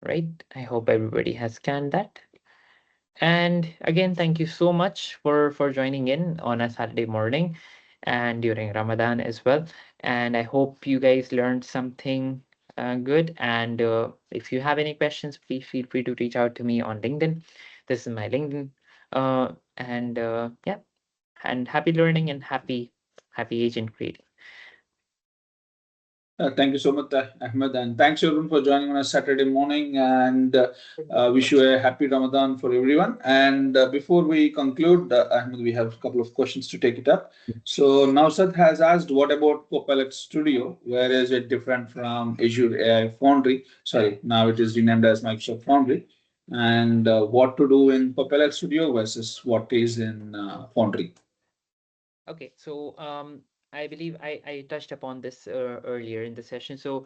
Right? I hope everybody has scanned that. And again, thank you so much for joining in on a Saturday morning and during Ramadan as well. And I hope you guys learned something good. And if you have any questions, please feel free to reach out to me on LinkedIn. This is my LinkedIn. And yeah, and happy learning and happy agent creating. Thank you so much, Ahmed, and thanks everyone for joining on a Saturday morning. And wish you a happy Ramadan for everyone. And before we conclude, Ahmed, we have a couple of questions to take it up. So Nausad has asked, what about Copilot Studio? Where is it different from Azure AI Foundry? Sorry, now it is renamed as Microsoft Foundry. And what to do in Copilot Studio versus what is in Foundry? Okay, so I believe I touched upon this earlier in the session. So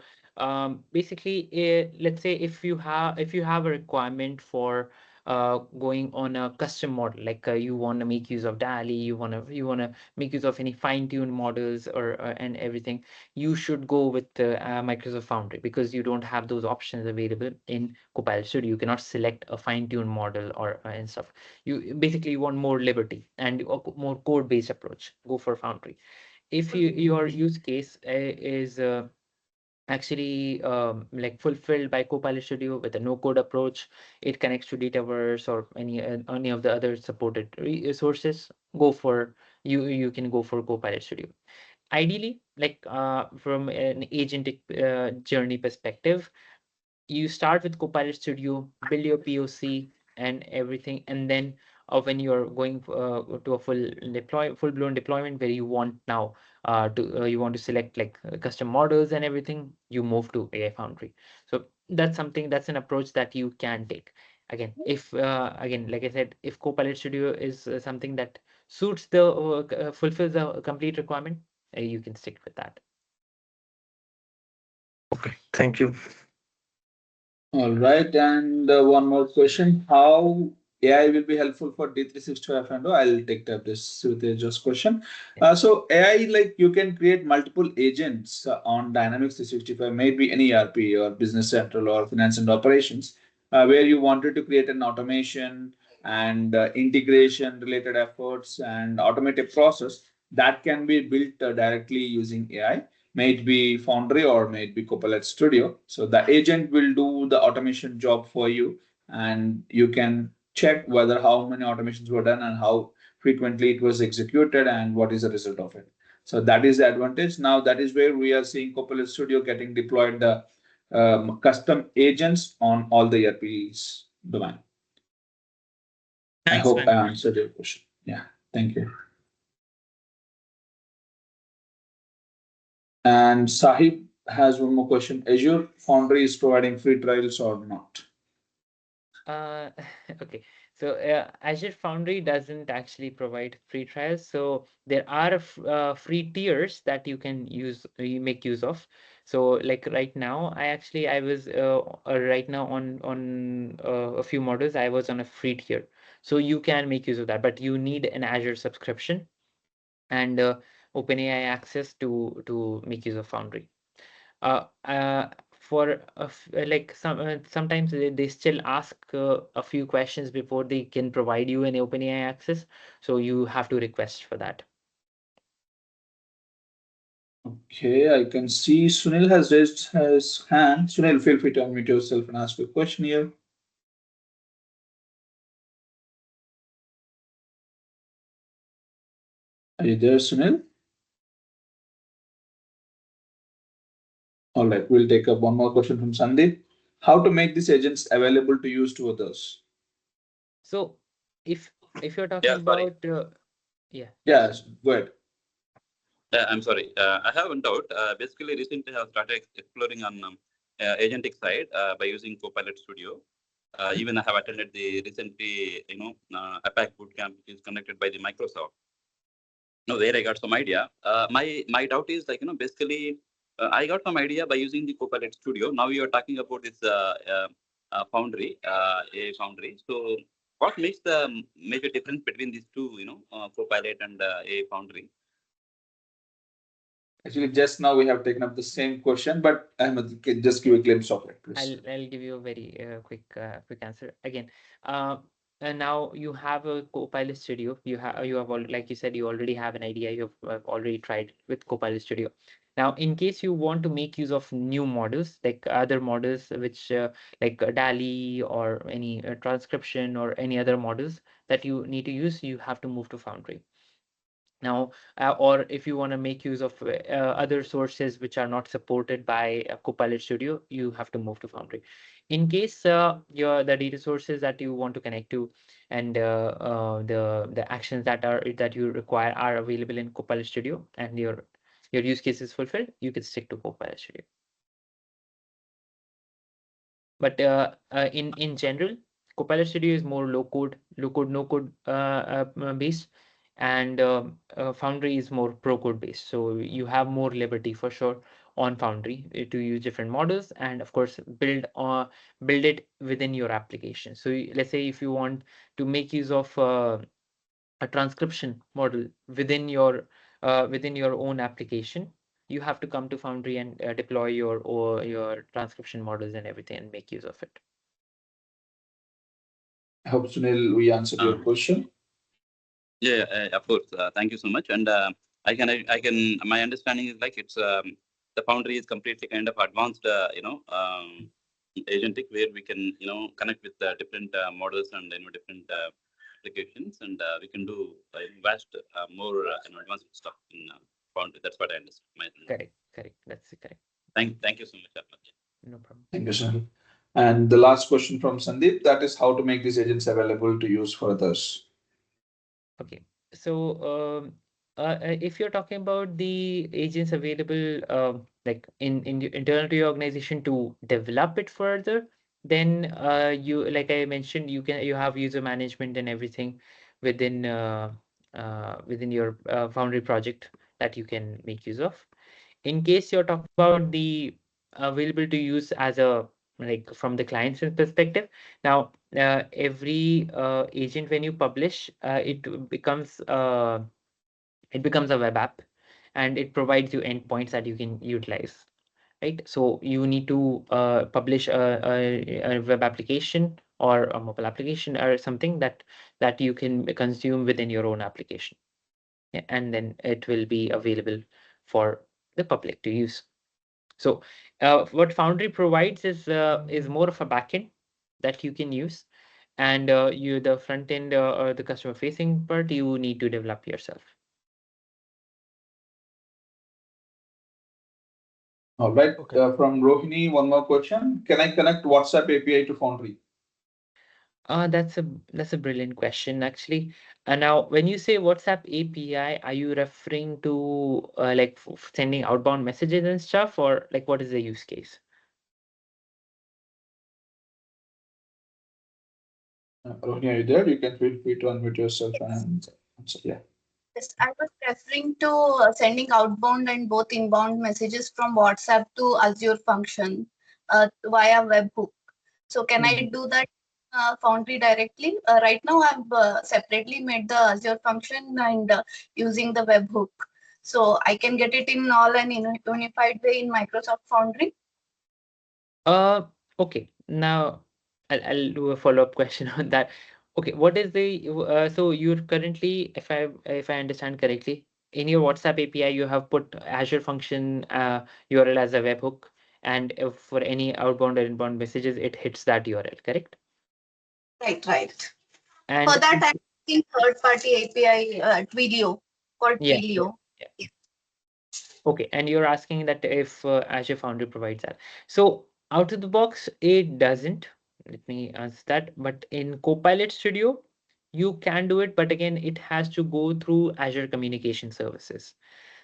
basically, let's say if you have a requirement for going on a custom model, like you want to make use of DALI, you wanna make use of any fine-tuned models or and everything, you should go with Microsoft Foundry because you don't have those options available in Copilot Studio. You cannot select a fine-tuned model or and stuff. You basically want more liberty and a more code-based approach. Go for Foundry. If your use case is actually like fulfilled by Copilot Studio with a no-code approach, it connects to Dataverse or any of the other supported resources. You can go for Copilot Studio. Ideally, like from an agentic journey perspective, you start with Copilot Studio, build your POC and everything, and then when you're going to a full blown deployment where you want now you want to select like custom models and everything, you move to AI Foundry. So that's something that's an approach that you can take. Again, if again, like I said, if Copilot Studio is something that suits the fulfills the complete requirement, you can stick with that. Okay, thank you. All right, and one more question: how AI will be helpful for D365 and I'll take up this with just question. Yeah. So AI, like you can create multiple agents on Dynamics 365, maybe any ERP or Business Central or Finance and Operations, where you wanted to create an automation and integration related efforts and automate a process that can be built directly using AI, may it be Foundry or may it be Copilot Studio. So the agent will do the automation job for you, and you can check whether how many automations were done and how frequently it was executed and what is the result of it. So that is the advantage. Now that is where we are seeing Copilot Studio getting deployed the custom agents on all the ERPs domain. I Thanks, hope I man. answered your question. Yeah, thank you. And Sahib has one more question. Azure Foundry is providing free trials or not? Uh, okay. So Azure Foundry doesn't actually provide free trials. So there are free tiers that you can use, you make use of. So like right now, I was right now on a few models. I was on a free tier, so you can make use of that, but you need an Azure subscription and OpenAI access to make use of Foundry. For like sometimes they still ask a few questions before they can provide you an OpenAI access, so you have to request for that. Okay, I can see Sunil has raised his hand. Sunil, feel free to unmute yourself and ask a question here. Are you there, Sunil? All right, we'll take up one more question from Sandeep. How to make these agents available to use to others? So if you're talking Yeah, sorry. about yeah, yes. Yes, go ahead. I'm sorry. I have one doubt. Basically, recently I have started exploring on agentic side by using Copilot Studio. Even I have attended the recently, APAC bootcamp, which is conducted by the Microsoft. Where I got some idea. My doubt is like basically I got some idea by using the Copilot Studio. Now you are talking about this Foundry, a Foundry. So what makes the major difference between these two, Copilot and a Foundry? Actually, just now we have taken up the same question, but Ahmed, can just give a glimpse of it, please. I'll give you a very quick answer again. Uh, and now you have a Copilot Studio. You have like you said, you already have an idea. You've already tried with Copilot Studio. Now, in case you want to make use of new models, like other models, which like DALI or any transcription or any other models that you need to use, you have to move to Foundry. Now, or if you want to make use of other sources which are not supported by Copilot Studio, you have to move to Foundry. In case the data sources that you want to connect to and the actions that you require are available in Copilot Studio and your use case is fulfilled, you can stick to Copilot Studio. But in general, Copilot Studio is more low code, no code based, and Foundry is more pro code based. So you have more liberty for sure on Foundry to use different models, and of course build it within your application. So let's say if you want to make use of a transcription model within your own application, you have to come to Foundry and deploy your transcription models and everything and make use of it. I hope, Sunil, we answered your question. Yeah, of course. Thank you so much. And my understanding is like it's the Foundry is completely kind of advanced, agentic where we can, connect with different models and different applications, and we can do vast, more advanced stuff in Foundry. That's what I understand. Correct. That's correct. Thank you so much, Ahmad. No problem. Thank you, Sunil. And the last question from Sandeep, that is how to make these agents available to use for others. Okay. So, if you're talking about the agents available, like internal to your organization to develop it further, then you like I mentioned, you have user management and everything within within your Foundry project that you can make use of. In case you're talking about the available to use as a like from the client's perspective, now every agent when you publish it becomes a web app and it provides you endpoints that you can utilize, right? So you need to publish a web application or a mobile application or something that you can consume within your own application. Yeah, and then it will be available for the public to use. So what Foundry provides is more of a backend that you can use, and you the front end or the customer facing part you need to develop yourself. All right. Okay. From Rohini, one more question. Can I connect WhatsApp API to Foundry? That's a brilliant question actually. Now, when you say WhatsApp API, are you referring to like sending outbound messages and stuff, or like what is the use case? Rohini, are you there? You can feel free to unmute yourself and answer. Yeah. Yes, I was referring to sending outbound and both inbound messages from WhatsApp to Azure function via webhook. So can I Mhm. do that Foundry directly? Right now, I've separately made the Azure function and using the webhook. So I can get it in all an unified way in Microsoft Foundry. Uh, okay. Now I'll do a follow-up question on that. Okay, what is the so you're currently, if I understand correctly, in your WhatsApp API you have put Azure function URL as a webhook, and if for any outbound or inbound messages, it hits that URL, correct? Right, right. For And that, I'm using third-party API Twilio called yeah, yeah, Twilio. yeah. Okay, and you're asking that if Azure Foundry provides that. So out of the box, it doesn't. Let me answer that. But in Copilot Studio, you can do it, but again, it has to go through Azure Communication Services.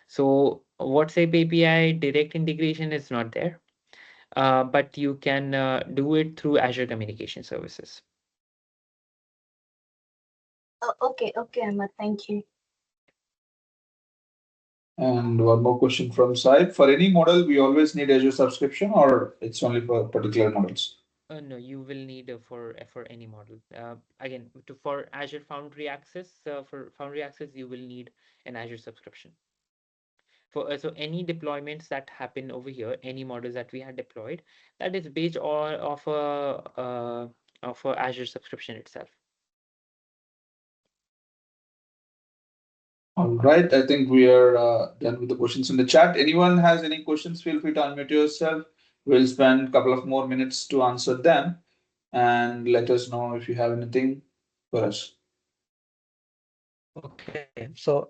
So WhatsApp API direct integration is not there, but you can do it through Azure Communication Services. Okay, okay, Ahmad, thank you. And one more question from Saib. For any model, we always need Azure subscription, or it's only for particular models? No, you will need for any model. Again, for Azure Foundry Access, you will need an Azure subscription. For so any deployments that happen over here, any models that we had deployed, that is based on of a Azure subscription itself. All right. I think we are done with the questions in the chat. Anyone has any questions, feel free to unmute yourself. We'll spend a couple of more minutes to answer them and let us know if you have anything for us. Okay, so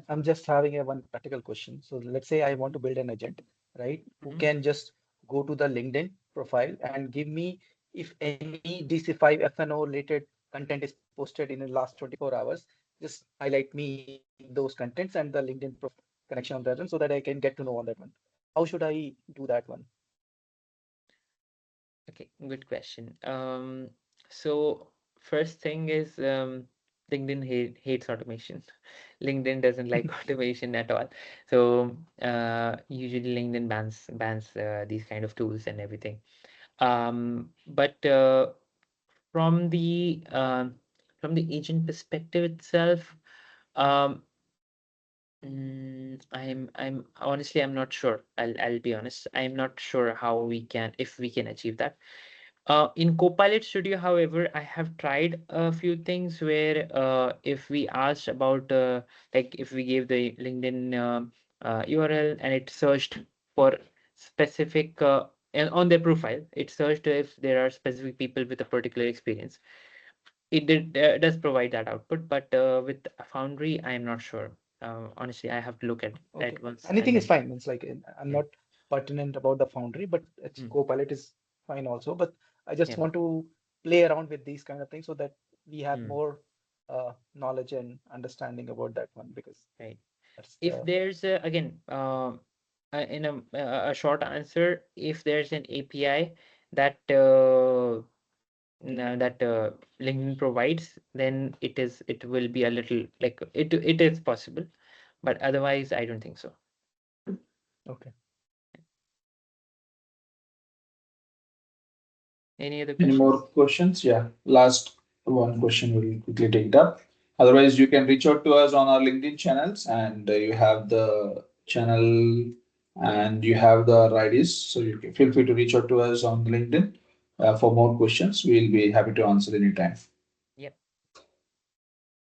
I'm just having a one practical question. So let's say I want to build an agent, right? Who Mhm. can just go to the LinkedIn profile and give me if any DC5 FNO related content is posted in the last 24 hours, just highlight me those contents and the LinkedIn connection on that one so that I can get to know on that one. How should I do that one? Okay, good question. So first thing is LinkedIn hates automation. LinkedIn doesn't like automation at all. So usually LinkedIn bans these kind of tools and everything. But from the from the agent perspective itself, um, I'm honestly I'm not sure. I'll be honest. I'm not sure how we can if we can achieve that. In Copilot Studio, however, I have tried a few things where if we asked about like if we gave the LinkedIn URL and it searched for specific and on their profile, it searched if there are specific people with a particular experience. It does provide that output, but with Foundry, I am not sure. Honestly, I have to look at Okay, that once and anything is then. fine. It's like I'm Mm, not pertinent about the Foundry, but it's mm, Copilot is fine also. But I just yeah. want to play around with these kind of things so that we have Mm, more knowledge and understanding about that one because right. that's If the there's again in a short answer, if there's an API that that LinkedIn provides, then it will be a little like it is possible, but otherwise I don't think so. okay. Any other Any more questions? questions? Yeah. Last one question, we'll quickly take it up. Otherwise, you can reach out to us on our LinkedIn channels, and you have the channel and you have the IDs. So you can feel free to reach out to us on LinkedIn for more questions. We'll be happy to answer anytime. Yep.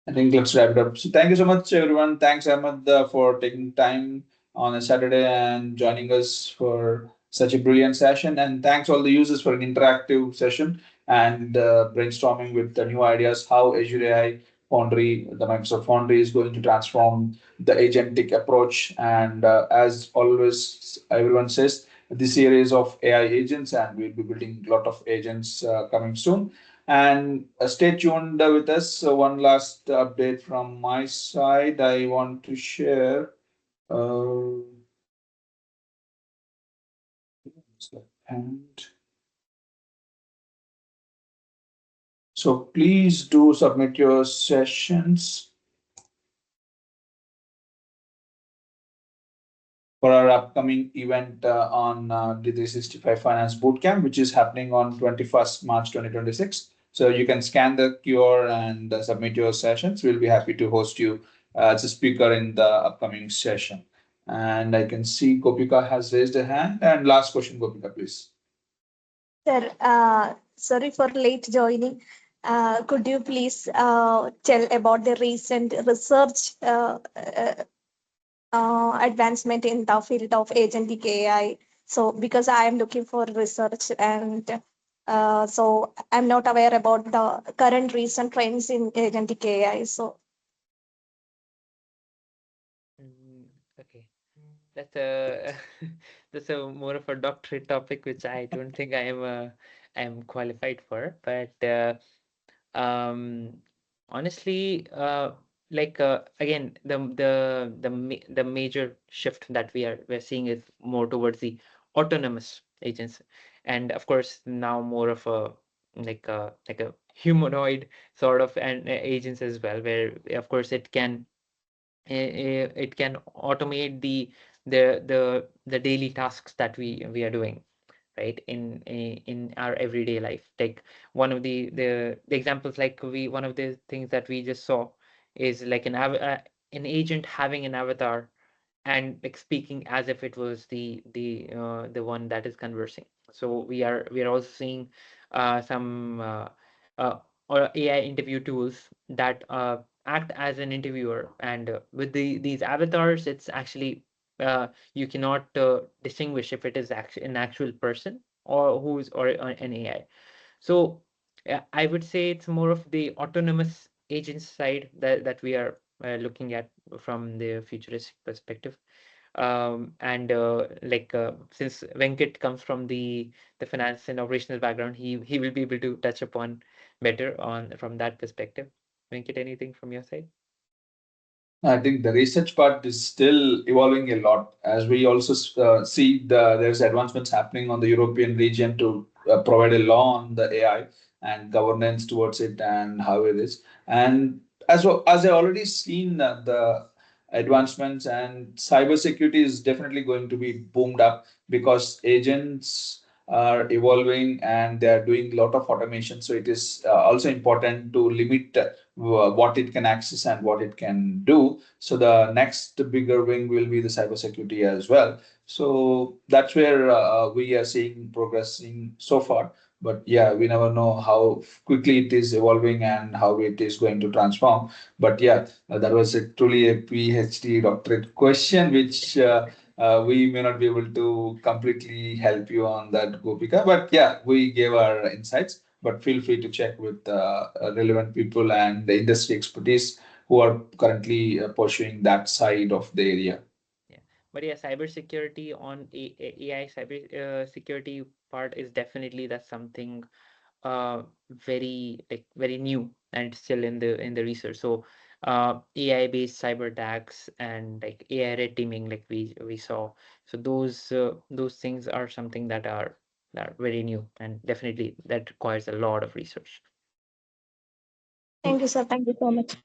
I think let's wrap it up. So thank you so much, everyone. Thanks, Ahmed, for taking time on a Saturday and joining us for such a brilliant session. And thanks all the users for an interactive session and brainstorming with the new ideas how Azure AI Foundry, the Microsoft Foundry, is going to transform the agentic approach. And as always, everyone says this series of AI agents, and we'll be building a lot of agents coming soon. And stay tuned with us. So one last update from my side, I want to share. Uh, and so please do submit your sessions. for our upcoming event on D365 Finance Bootcamp, which is happening on 21st March 2026. So you can scan the QR and submit your sessions. We'll be happy to host you as a speaker in the upcoming session. And I can see Gopika has raised a hand. And last question, Gopika, please. Sir, sorry for late joining. Could you please tell about the recent research advancement in the field of agentic AI? So, because I am looking for research and so I'm not aware about the current recent trends in agentic AI. So, Okay. That's a that's a more of a doctorate topic, which I don't think I am qualified for. But um, honestly, again, the major shift that we're seeing is more towards the autonomous agents, and of course now more of a like a humanoid sort of and agents as well, where of course it can automate the daily tasks that we are doing, right, in our everyday life. Like one of the examples, like we one of the things that we just saw is like an agent having an avatar and like speaking as if it was the one that is conversing. So we are also seeing some uh, or AI interview tools that act as an interviewer, and with these avatars, it's actually you cannot distinguish if it is actually an actual person or who's or an AI. So I would say it's more of the autonomous agent side that we are looking at from the futuristic perspective. And since Venkat comes from the finance and operational background, he will be able to touch upon better on from that perspective. Venkat, anything from your side? I think the research part is still evolving a lot as we also see there's advancements happening on the European region to provide a law on the AI and governance towards it and how it is. And as well, as I already seen the advancements and cybersecurity is definitely going to be boomed up because agents are evolving and they are doing a lot of automation. So it is also important to limit what it can access and what it can do. So the next bigger wing will be the cybersecurity as well. So that's where we are seeing progressing so far. But yeah, we never know how quickly it is evolving and how it is going to transform. But yeah, that was truly a PhD doctorate question, which we may not be able to completely help you on that, Gopika. But yeah, we gave our insights. But feel free to check with relevant people and the industry expertise who are currently pursuing that side of the area. Yeah, but yeah, cybersecurity on AI cyber security part is definitely that's something very new and still in the research. So AI based cyber attacks and like AI red teaming, like we saw. So those things are something that are very new, and definitely that requires a lot of research. thank you, sir. Thank you so much.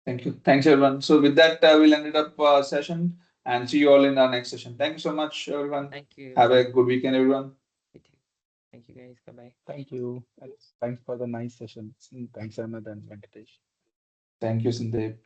Thank you. Thanks, everyone. So with that, we'll end it up session and see you all in our next session. Thank you so much, everyone. Thank you. Have a good weekend, everyone. You too. Thank you guys. Bye bye. Thank you. Thanks for the nice session. Thanks, Ahmed and Venkatesh. Thank you, Sandeep.